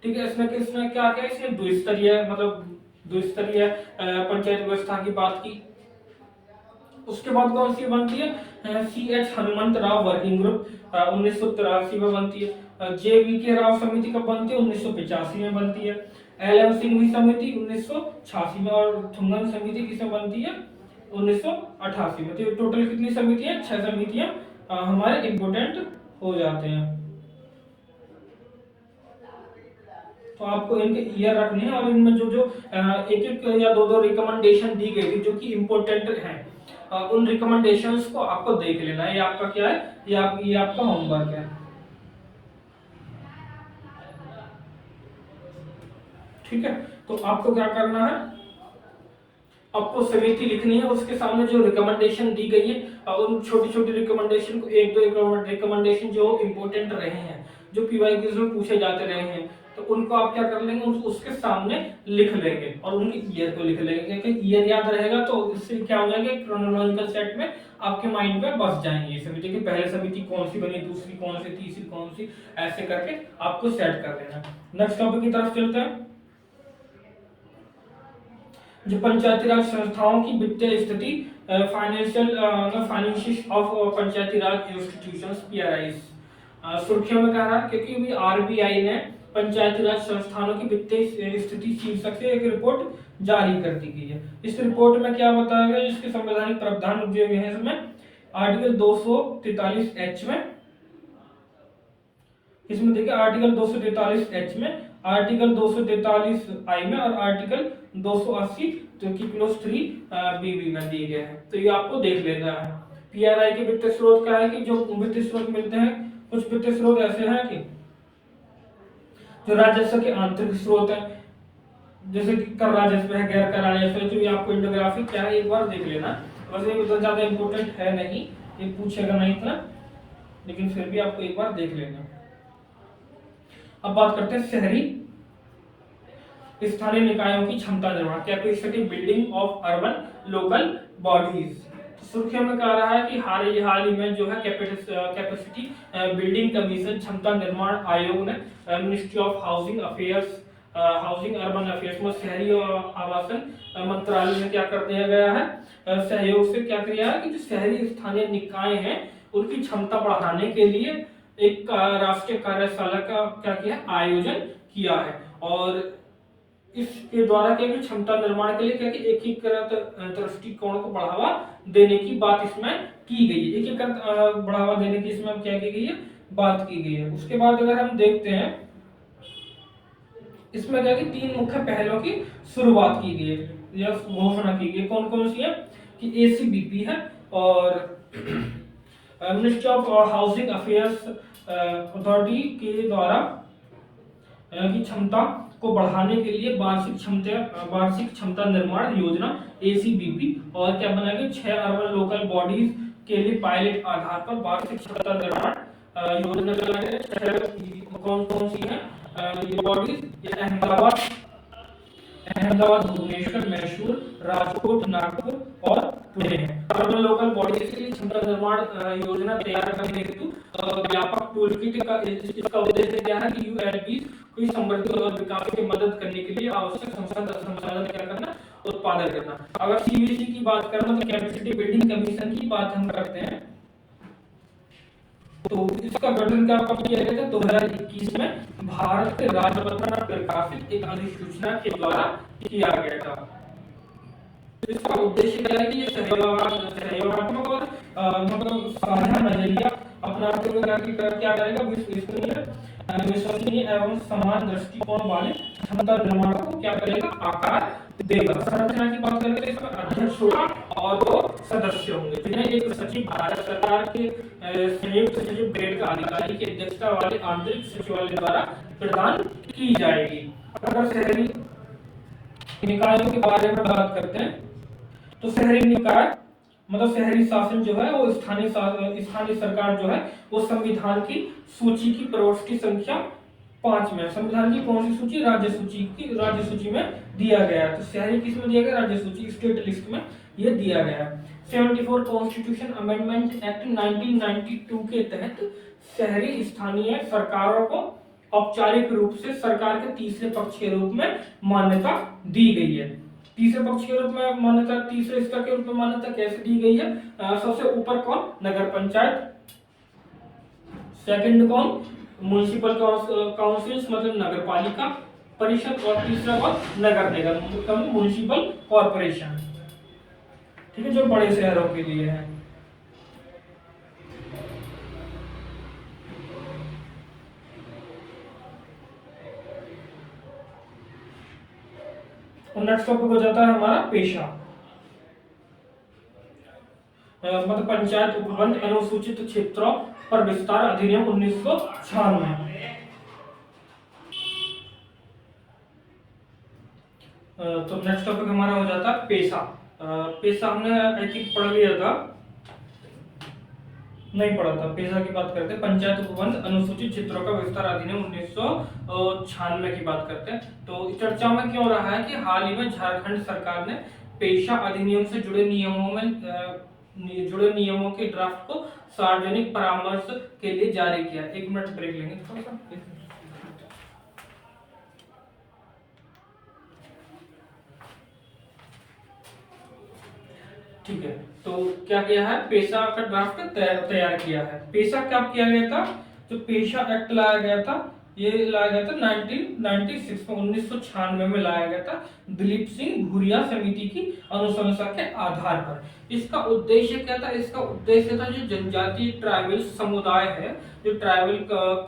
ठीक है, इसमें क्या क्या इसने द्विस्तरीय मतलब द्विस्तरीय पंचायत व्यवस्था की बात की। उसके बाद कौन सी बनती है? CH Hanumant Rao working group 1983 में बनती है। JVK राव समिति कब बनती है? 1985 में बनती है। LM सिंघवी समिति 1986 में, और थुंगन समिति किसमें बनती है? 1988 में। तो टोटल कितनी समितियां? 6 समितियां हमारे इंपोर्टेंट हो जाते हैं। तो आपको इनके ईयर रखने हैं, और इनमें जो जो एक एक या दो दो रिकमेंडेशन दी गई थी जो कि इंपोर्टेंट हैं, उन रिकमेंडेशंस को आपको देख लेना है। ये आपका क्या है? ये आपका होमवर्क है। ठीक है, तो आपको क्या करना है? आपको समिति लिखनी है, उसके सामने जो रिकमेंडेशन दी गई है उन छोटी छोटी रिकमेंडेशन को, एक दो रिकमेंडेशन जो इंपोर्टेंट रहे हैं, जो पीवाई क्विज में पूछे जाते रहे हैं, तो उनको आप क्या कर लेंगे? उसके सामने लिख लेंगे और उनके ईयर को लिख लेंगे, क्योंकि ईयर याद रहेगा तो इससे क्या हो जाएगा? क्रोनोलॉजिकल सेट में आपके माइंड में बस जाएंगे समिति की, पहले समिति कौन सी बनी, दूसरी कौन सी, तीसरी कौन सी, ऐसे करके आपको सेट कर लेना। नेक्स्ट टॉपिक की तरफ चलते हैं। जो पंचायती राज संस्थाओं की वित्तीय स्थिति, financial of Panchayati Raj institutions PRIs सुर्खियों में कह रहा है, क्योंकि अभी RBI ने पंचायती राज संस्थानों की वित्तीय स्थिति शीर्षक से एक रिपोर्ट जारी कर दी गई है। इस रिपोर्ट में क्या बताया गया? इसके संवैधानिक प्रावधान दिए गए हैं इसमें आर्टिकल 243H में, इसमें देखिए आर्टिकल 243H में, आर्टिकल 243I में और आर्टिकल 280 जो कि क्लोज 3BB में दिए गए हैं। तो ये आपको देख लेना है। PRI के वित्तीय स्रोत क्या है? कि जो वित्तीय स्रोत मिलते हैं, कुछ वित्तीय स्रोत ऐसे हैं कि जो राजस्व के आंतरिक स्रोत है, जैसे कि कर राजस्व है, गैर कर राजस्व, जो आपको इंडोग्राफिक क्या है एक बार देख लेना। वैसे ये तो ज्यादा इंपोर्टेंट है नहीं, ये पूछेगा नहीं इतना, लेकिन फिर भी आपको एक बार देख लेना। अब बात करते हैं शहरी स्थानीय निकायों की क्षमता निर्माण, capacity building of urban local bodies. सुर्खियों में कह रहा है कि हाल ही में जो है कैपेसिटी बिल्डिंग कमीशन, क्षमता निर्माण आयोग ने ministry of housing affairs, housing urban affairs में शहरी और आवासन मंत्रालय में क्या कर दिया गया है? सहयोग से क्या किया है कि जो शहरी स्थानीय निकाय हैं उनकी क्षमता बढ़ाने के लिए एक राष्ट्रीय कार्यशाला का क्या किया? आयोजन किया है। और इसके द्वारा क्या क्षमता निर्माण के लिए क्या कि एकीकृत दृष्टिकोण को बढ़ावा देने की बात इसमें की गई है। एकीकृत बढ़ावा देने की इसमें क्या की गई है? बात की गई है। उसके बाद अगर हम देखते हैं इसमें क्या कि 3 मुख्य पहलों की शुरुआत की गई है या घोषणा की गई। कौन कौन सी है? कि ACBP है और ministry of housing affairs authority के द्वारा की क्षमता को बढ़ाने के लिए वार्षिक क्षमता निर्माण योजना ACBP, और क्या बनाया गया? 6 अर्बन लोकल बॉडीज के लिए पायलट आधार पर वार्षिक क्षमता निर्माण योजना चलाई है। कौन कौन सी है ये बॉडीज? अहमदाबाद, भुवनेश्वर, मैसूर, राजकोट, नागपुर और पुणे है। अर्बन लोकल बॉडीज के लिए क्षमता निर्माण योजना तैयार करने हेतु व्यापक टूल किट का इसका उद्देश्य क्या है? कि ULBs की समृद्धि और विकास की मदद करने के लिए आवश्यक संसाधन क्या करना? उत्पादन करना। अगर CBC की बात करें तो कैपेसिटी बिल्डिंग कमीशन की बात हम करते हैं, तो इसका गठन क्या कब किया गया था? 2021 में भारत के राजपत्र में प्रकाशित एक अधिसूचना के द्वारा किया गया था। इसका उद्देश्य क्या है? कि ये सहयोगात्मक और मतलब साझा नजरिया अपनाते हुए क्या करेगा? विश्वसनीय एवं समान दृष्टिकोण वाले क्षमता निर्माण को क्या करेगा? आकार देगा। संरचना की बात करें तो इसमें अध्यक्ष होगा और 2 सदस्य होंगे, जिन्हें एक सचिव भारत सरकार के संयुक्त सचिव ग्रेड का अधिकारी की अध्यक्षता वाले आंतरिक सचिवालय द्वारा प्रदान की जाएगी। अगर शहरी निकायों के बारे में बात करते हैं तो शहरी निकाय मतलब शहरी शासन जो है वो स्थानीय सरकार जो है वो संविधान की सूची की प्रवर्ष की संख्या 5 में, संविधान की कौन सी सूची, राज्य सूची में दिया गया है। तो शहरी किस में दिया गया, राज्य सूची, स्टेट लिस्ट में ये दिया गया है। 74 कॉन्स्टिट्यूशन अमेंडमेंट एक्ट 1992 के तहत शहरी स्थानीय सरकारों को औपचारिक रूप से सरकार के तीसरे पक्ष के रूप में मान्यता दी गई है। तीसरे पक्ष के रूप में मान्यता, तीसरे स्तर के रूप में मान्यता कैसे दी गई है? सबसे ऊपर कौन, नगर पंचायत, सेकंड कौन, म्युनिसिपल काउंसिल्स मतलब नगर पालिका परिषद, और तीसरा कौन, नगर निगम मतलब म्युनिसिपल कॉर्पोरेशन। ठीक है, जो बड़े शहरों के लिए है। नेक्स्ट टॉपिक हो जाता है हमारा पेशा, मतलब पंचायत उपबंध अनुसूचित क्षेत्रों पर विस्तार अधिनियम 1996। तो नेक्स्ट टॉपिक हमारा हो जाता है पेशा। पेशा हमने आई थिंक पढ़ लिया था, नहीं पढ़ा था। पेशा की बात करते हैं, पंचायत उपबंध अनुसूचित क्षेत्रों का विस्तार अधिनियम 1996 की बात करते हैं। तो चर्चा में क्यों रहा है कि हाल ही में झारखंड सरकार ने पेशा अधिनियम से जुड़े नियमों के ड्राफ्ट को सार्वजनिक परामर्श के लिए जारी किया। 1 मिनट ब्रेक लेंगे थोड़ा सा। ठीक है, तो क्या किया है, पेशा का ड्राफ्ट तैयार किया है। पेशा कब किया गया था, जो पेशा एक्ट लाया गया था, ये लाया गया था 1996 में, 1996 में लाया गया था दिलीप सिंह भूरिया समिति की अनुशंसा के आधार पर। इसका उद्देश्य क्या था, इसका उद्देश्य था जो जनजातीय ट्राइबल समुदाय है, जो ट्राइबल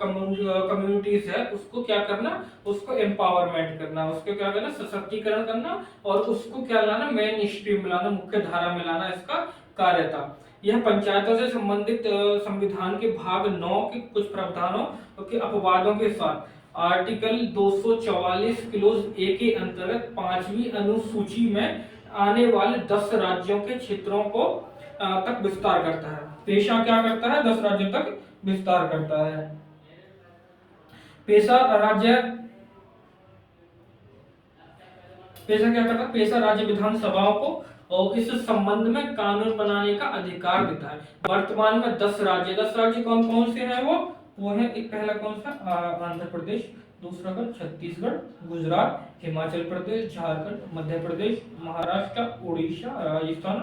कम्युनिटीज है, उसको क्या करना, उसको एम्पावरमेंट करना, उसको क्या करना, सशक्तिकरण करना, और उसको क्या लाना, मेन स्ट्रीम में लाना, मुख्य धारा में लाना, इसका कार्य था। यह पंचायतों से संबंधित संविधान के भाग 9 के कुछ प्रावधानों के अपवादों के साथ आर्टिकल 244 क्लोज ए के अंतर्गत 5वीं अनुसूची में आने वाले 10 राज्यों के क्षेत्रों को तक विस्तार करता है। पेशा क्या करता है, 10 राज्यों तक विस्तार करता है। पेशा क्या करता है, पेशा राज्य विधानसभाओं को और इस संबंध में कानून बनाने का अधिकार देता है। वर्तमान में 10 राज्य कौन कौन से हैं, वो है, एक पहला कौन सा, आंध्र प्रदेश, दूसरा कौन, छत्तीसगढ़, गुजरात, हिमाचल प्रदेश, झारखंड, मध्य प्रदेश, महाराष्ट्र, उड़ीसा, राजस्थान,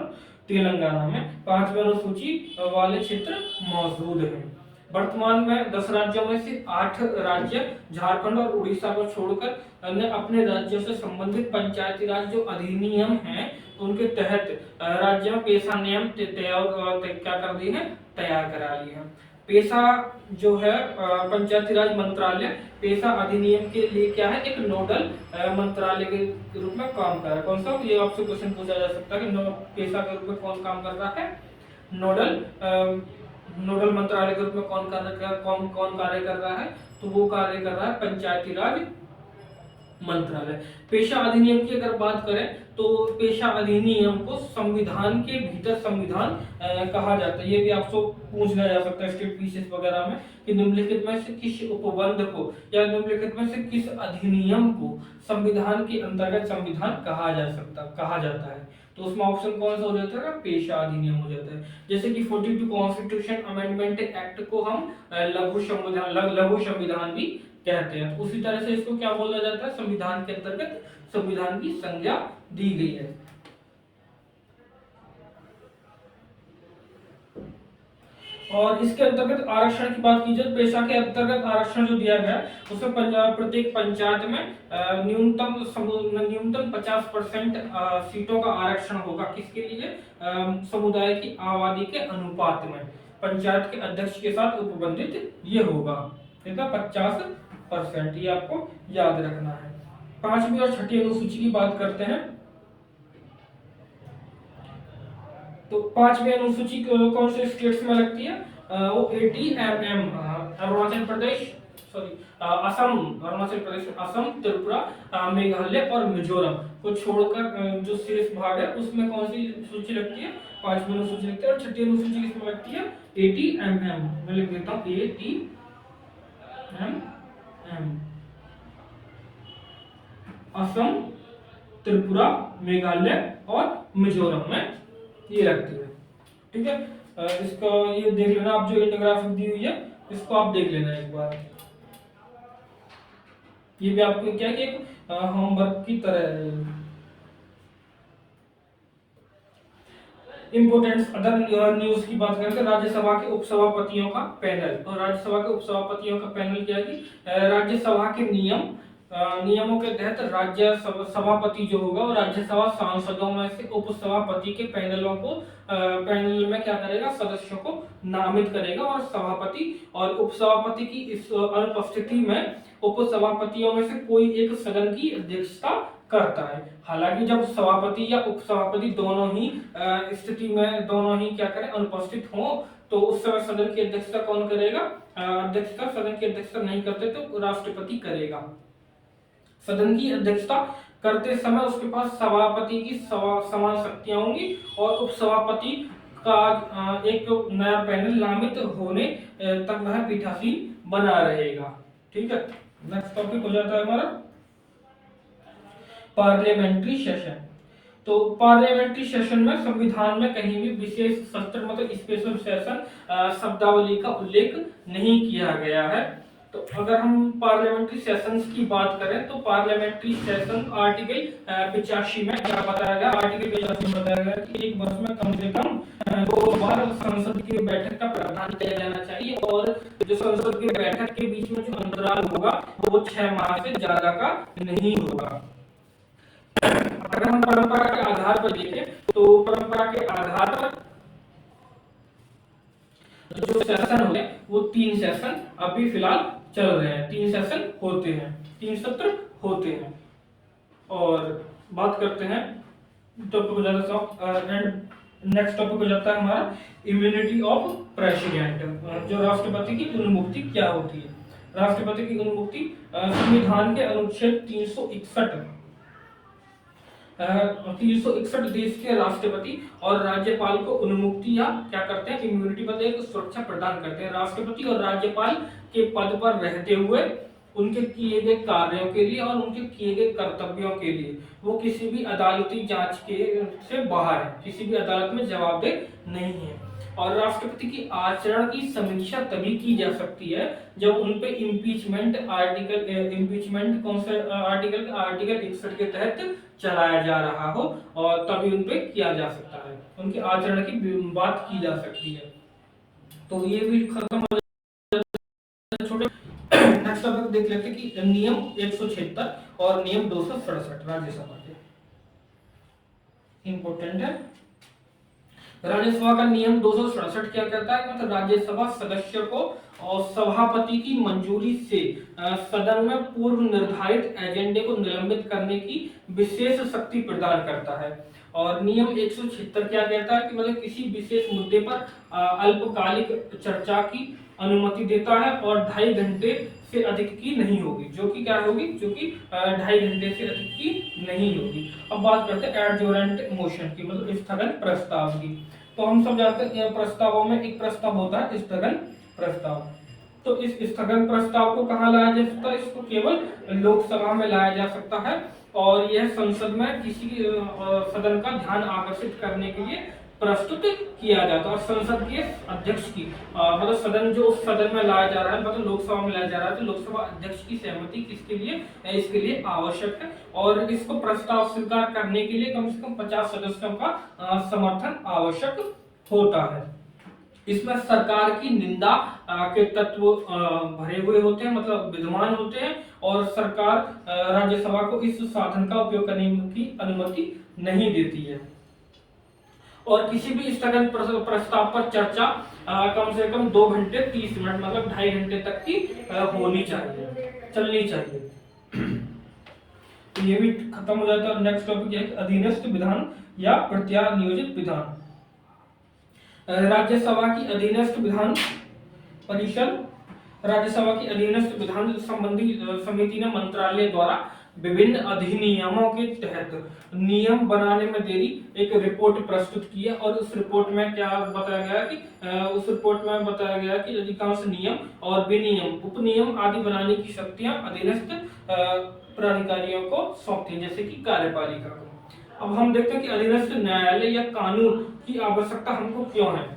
तेलंगाना में 5वीं अनुसूची वाले क्षेत्र मौजूद हैं। वर्तमान में 10 राज्यों में से 8 राज्य झारखंड और उड़ीसा को छोड़कर अन्य अपने राज्यों से संबंधित पंचायती राज जो अधिनियम हैं उनके तहत राज्य में पेशा नियम क्या कर दिए हैं, तैयार करा लिए हैं। पेशा जो है पंचायती राज मंत्रालय पेशा अधिनियम के लिए क्या है, एक नोडल मंत्रालय के रूप में काम कर रहा है। कौन सा, ये आपसे क्वेश्चन पूछा जा सकता है कि पेशा के रूप में कौन काम कर रहा है, नोडल मंत्रालय के रूप में कौन कार्य कर रहा है, तो वो कार्य कर रहा है पंचायती राज मंत्रालय। पेशा अधिनियम की अगर बात करें तो पेशा अधिनियम को संविधान के भीतर संविधान कहा जाता है। ये भी आपको पूछना जा सकता है स्टेट पीसीएस वगैरह में कि निम्नलिखित में से किस उपबंध को या निम्नलिखित में से किस अधिनियम को संविधान के अंतर्गत संविधान कहा जाता है। तो उसमें ऑप्शन कौन सा हो जाता है, पेशा अधिनियम हो जाता है। जैसे कि 42 कॉन्स्टिट्यूशन अमेंडमेंट एक्ट को हम लघु संविधान भी कहते हैं। तो उसी तरह से इसको क्या बोला जाता है, संविधान के अंतर्गत संविधान की संज्ञा दी गई है। और इसके अंतर्गत आरक्षण की बात की जाए, पेशा के अंतर्गत आरक्षण जो दिया गया उसमें प्रत्येक पंचायत में न्यूनतम 50% सीटों का आरक्षण होगा। किसके लिए, समुदाय की आबादी के अनुपात में पंचायत के अध्यक्ष के साथ उपबंधित ये होगा, कितना, 50%। ये आपको याद रखना है। 5वीं और 6ठी अनुसूची की बात करते हैं। तो 5वीं अनुसूची कौन से स्टेट्स में लगती है, वो ATMM अरुणाचल प्रदेश, सॉरी असम, अरुणाचल प्रदेश, असम, त्रिपुरा, मेघालय और मिजोरम को छोड़कर जो शेष भाग है उसमें कौन सी सूची लगती है? 5वीं अनुसूची लगती है। और 6ठी अनुसूची किसमें लगती है? ATMM। मैं लिख देता हूँ ATMM, असम, त्रिपुरा, मेघालय और मिजोरम में ये लगती है। ठीक है, इसको ये देख लेना आप, जो इंफोग्राफिक दी हुई है इसको आप देख लेना एक बार। ये भी आपको क्या कि एक होमवर्क की तरह है। इंपोर्टेंट्स अदर न्यूज की बात करें तो राज्यसभा के उपसभापतियों का पैनल, और राज्यसभा के उपसभापतियों का पैनल क्या है कि राज्यसभा के नियमों के तहत राज्य सभापति जो होगा वो राज्यसभा सांसदों में से उपसभापति के पैनल में क्या करेगा? सदस्यों को नामित करेगा, और सभापति और उपसभापति की इस अनुपस्थिति में उपसभापतियों में से कोई एक सदन की अध्यक्षता करता है। हालांकि जब सभापति या उपसभापति दोनों ही स्थिति में दोनों ही क्या करें? अनुपस्थित हो, तो उस समय सदन की अध्यक्षता कौन करेगा? अध्यक्षता सदन की अध्यक्षता नहीं करते तो राष्ट्रपति करेगा। सदन की अध्यक्षता करते समय उसके पास सभापति की समान शक्तियां होंगी, और उपसभापति का एक नया पैनल नामित होने तक वह पीठासीन बना रहेगा। ठीक है, नेक्स्ट टॉपिक हो जाता है हमारा पार्लियामेंट्री सेशन। तो पार्लियामेंट्री सेशन में संविधान में कहीं भी विशेष सत्र मतलब स्पेशल सेशन शब्दावली का उल्लेख नहीं किया गया है। तो अगर हम पार्लियामेंट्री सेशंस की बात करें तो पार्लियामेंट्री सेशन आर्टिकल 85 में क्या बताया गया? आर्टिकल 85 में बताया गया कि एक वर्ष में कम से कम 2 बार संसद की बैठक का प्रावधान किया जाना चाहिए, और जो संसद की बैठक के बीच में जो अंतराल होगा वो 6 माह से ज्यादा का नहीं होगा। अगर हम परंपरा के आधार पर देखें तो परंपरा के आधार पर जो सेशन होते हैं वो 3 सेशन अभी फिलहाल चल रहे हैं, 3 सेशन होते हैं, 3 सत्र होते हैं। और बात करते हैं टॉपिक हो जाता है, नेक्स्ट टॉपिक हो जाता है हमारा इम्यूनिटी ऑफ प्रेसिडेंट। जो राष्ट्रपति की उन्मुक्ति क्या होती है? राष्ट्रपति की उन्मुक्ति संविधान के अनुच्छेद 361 देश के राष्ट्रपति और राज्यपाल को उन्मुक्ति या क्या करते हैं? इम्यूनिटी मतलब एक सुरक्षा प्रदान करते हैं। राष्ट्रपति और राज्यपाल के पद पर रहते हुए उनके किए गए कार्यों के लिए और उनके किए गए कर्तव्यों के लिए वो किसी भी अदालती जांच के से बाहर है, किसी भी अदालत में जवाबदेह नहीं है। और राष्ट्रपति की आचरण की समीक्षा तभी की जा सकती है जब उन पे इम्पीचमेंट कौन से आर्टिकल 61 के तहत चलाया जा रहा हो, और तभी उन पे किया जा सकता है, उनके आचरण की बात की जा सकती है। तो ये भी खत्म हो जाता है। छोटे नेक्स्ट टॉपिक देख लेते हैं कि नियम 176 और नियम 267 राज्यसभा के इंपॉर्टेंट है। राज्यसभा का नियम 267 क्या कहता है? मतलब राज्यसभा सदस्य को और सभापति की मंजूरी से सदन में पूर्व निर्धारित एजेंडे को निलंबित करने की विशेष शक्ति प्रदान करता है। और नियम 176 क्या कहता है कि मतलब किसी विशेष मुद्दे पर अल्पकालिक चर्चा की अनुमति देता है और 2.5 घंटे से अधिक की नहीं होगी, जो कि क्या होगी? जो कि 2.5 घंटे से अधिक की नहीं होगी। अब बात करते हैं एडजोरेंट मोशन की, मतलब स्थगन प्रस्ताव की। तो हम सब जानते हैं प्रस्तावों में एक प्रस्ताव होता है स्थगन प्रस्ताव। तो इस स्थगन प्रस्ताव को कहाँ लाया जा सकता है? इसको केवल लोकसभा में लाया जा सकता है, और यह संसद में किसी सदन का ध्यान आकर्षित करने के लिए प्रस्तुत किया जाता है। और संसद के अध्यक्ष की मतलब सदन जो सदन में लाया जा रहा है, मतलब लोकसभा में लाया जा रहा है, तो लोकसभा अध्यक्ष की सहमति किसके लिए? इसके लिए आवश्यक है। और इसको प्रस्ताव स्वीकार करने के लिए कम से कम 50 सदस्यों का समर्थन आवश्यक होता है। इसमें सरकार की निंदा के तत्व भरे हुए होते हैं, मतलब विद्यमान होते हैं, और सरकार राज्यसभा को इस साधन का उपयोग करने की अनुमति नहीं देती है। और किसी भी स्थगन प्रस्ताव पर चर्चा कम से कम 2 घंटे 30 मिनट मतलब 2.5 घंटे तक की होनी चाहिए, चलनी चाहिए। तो ये भी खत्म हो जाता है। नेक्स्ट टॉपिक है अधीनस्थ विधान या प्रत्यानियोजित विधान। राज्यसभा की अधीनस्थ विधान परिषद राज्यसभा की अधीनस्थ विधान संबंधी समिति ने मंत्रालय द्वारा विभिन्न अधिनियमों के तहत नियम बनाने में देरी एक रिपोर्ट प्रस्तुत की है। और उस रिपोर्ट में क्या बताया गया कि उस रिपोर्ट में बताया गया कि अधिकांश नियम और विनियम उपनियम आदि बनाने की शक्तियां अधीनस्थ प्राधिकारियों को सौंपती, जैसे कि कार्यपालिका को। अब हम देखते हैं कि अधीनस्थ न्यायालय या कानून की आवश्यकता हमको क्यों है।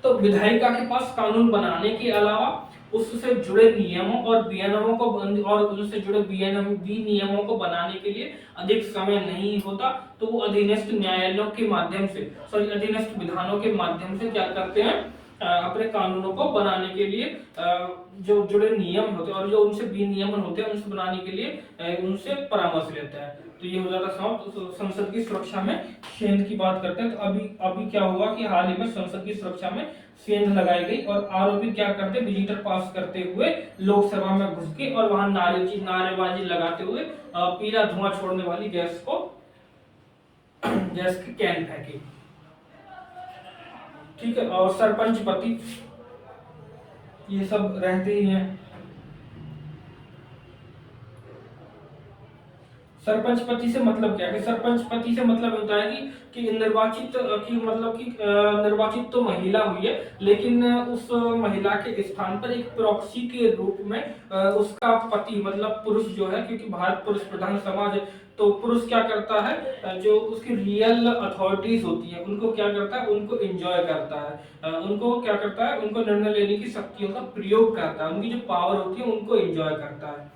तो विधायिका के पास कानून बनाने के अलावा उससे जुड़े नियमों और विनियमों को और उनसे जुड़े विनियमों को बनाने के लिए अधिक समय नहीं होता, तो वो अधीनस्थ न्यायालयों के माध्यम से अधीनस्थ विधानों के माध्यम से क्या करते हैं, अपने कानूनों को बनाने के लिए जो जुड़े नियम होते हैं और जो उनसे विनियमन होते हैं उनसे बनाने के लिए उनसे परामर्श लेता है। तो ये हो जाता समाप्त। संसद की सुरक्षा में सेंध की बात करते हैं। तो अभी क्या हुआ कि हाल ही में संसद की सुरक्षा में सेंध लगाई गई और आरोपी क्या करते, विजिटर पास करते हुए लोकसभा में घुस के और वहां नारेबाजी लगाते हुए पीला धुआं छोड़ने वाली गैस की कैन फेंकी। ठीक है। और सरपंच पति ये सब रहते ही हैं। सरपंच पति से मतलब क्या है? सरपंच पति से मतलब होता है कि निर्वाचित तो महिला हुई है, लेकिन उस महिला के स्थान पर एक प्रॉक्सी के रूप में उसका पति मतलब पुरुष जो है, क्योंकि भारत पुरुष प्रधान समाज है, तो पुरुष क्या करता है, जो उसकी रियल अथॉरिटीज होती है उनको क्या करता है, उनको एंजॉय करता है, उनको क्या करता है, उनको निर्णय लेने की शक्तियों का प्रयोग करता है, उनकी जो पावर होती है उनको एंजॉय करता है।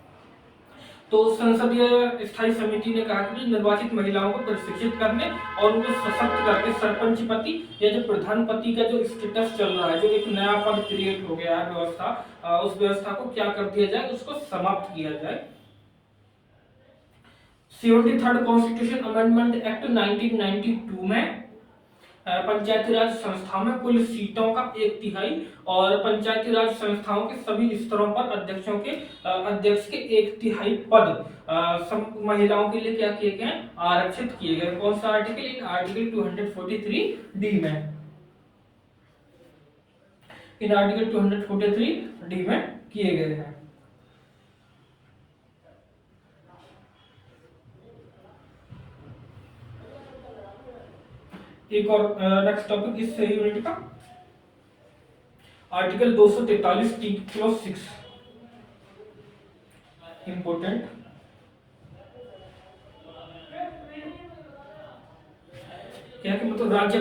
तो संसदीय स्थायी समिति ने कहा कि निर्वाचित महिलाओं को प्रशिक्षित करने और उनको सशक्त करके सरपंच पति या जो प्रधान पति का जो स्टेटस चल रहा है, जो एक नया पद क्रिएट हो गया है व्यवस्था, उस व्यवस्था को क्या कर दिया जाए, उसको समाप्त किया जाए। 73rd कॉन्स्टिट्यूशन अमेंडमेंट एक्ट 1992 में पंचायती राज संस्थाओं में कुल सीटों का 1/3 और पंचायती राज संस्थाओं के सभी स्तरों पर अध्यक्ष के 1/3 पद महिलाओं के लिए क्या किए गए, आरक्षित किए गए। कौन सा आर्टिकल? आर्टिकल 243 डी में। इन आर्टिकल 243 डी में किए गए हैं। एक और नेक्स्ट टॉपिक इस यूनिट का आर्टिकल 243 टी क्लॉज 6 इंपोर्टेंट। क्या कि मतलब राज्य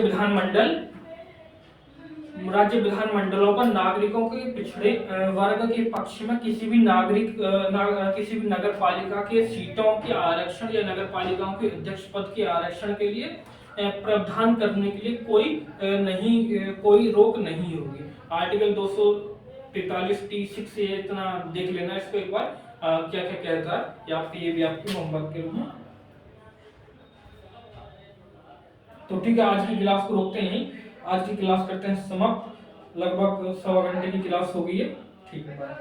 विधानमंडलों पर नागरिकों के पिछड़े वर्ग के पक्ष में किसी भी नगर पालिका के सीटों के आरक्षण या नगर पालिकाओं के अध्यक्ष पद के आरक्षण के लिए प्रावधान करने के लिए कोई रोक नहीं होगी। आर्टिकल 243 T6 से इतना देख लेना इसको एक बार, क्या क्या कहता है, या ये भी आपके होमवर्क के रूप में। तो ठीक है, आज की क्लास को रोकते हैं, आज की क्लास करते हैं समाप्त। लगभग 1.25 घंटे की क्लास हो गई है। ठीक है, बाय।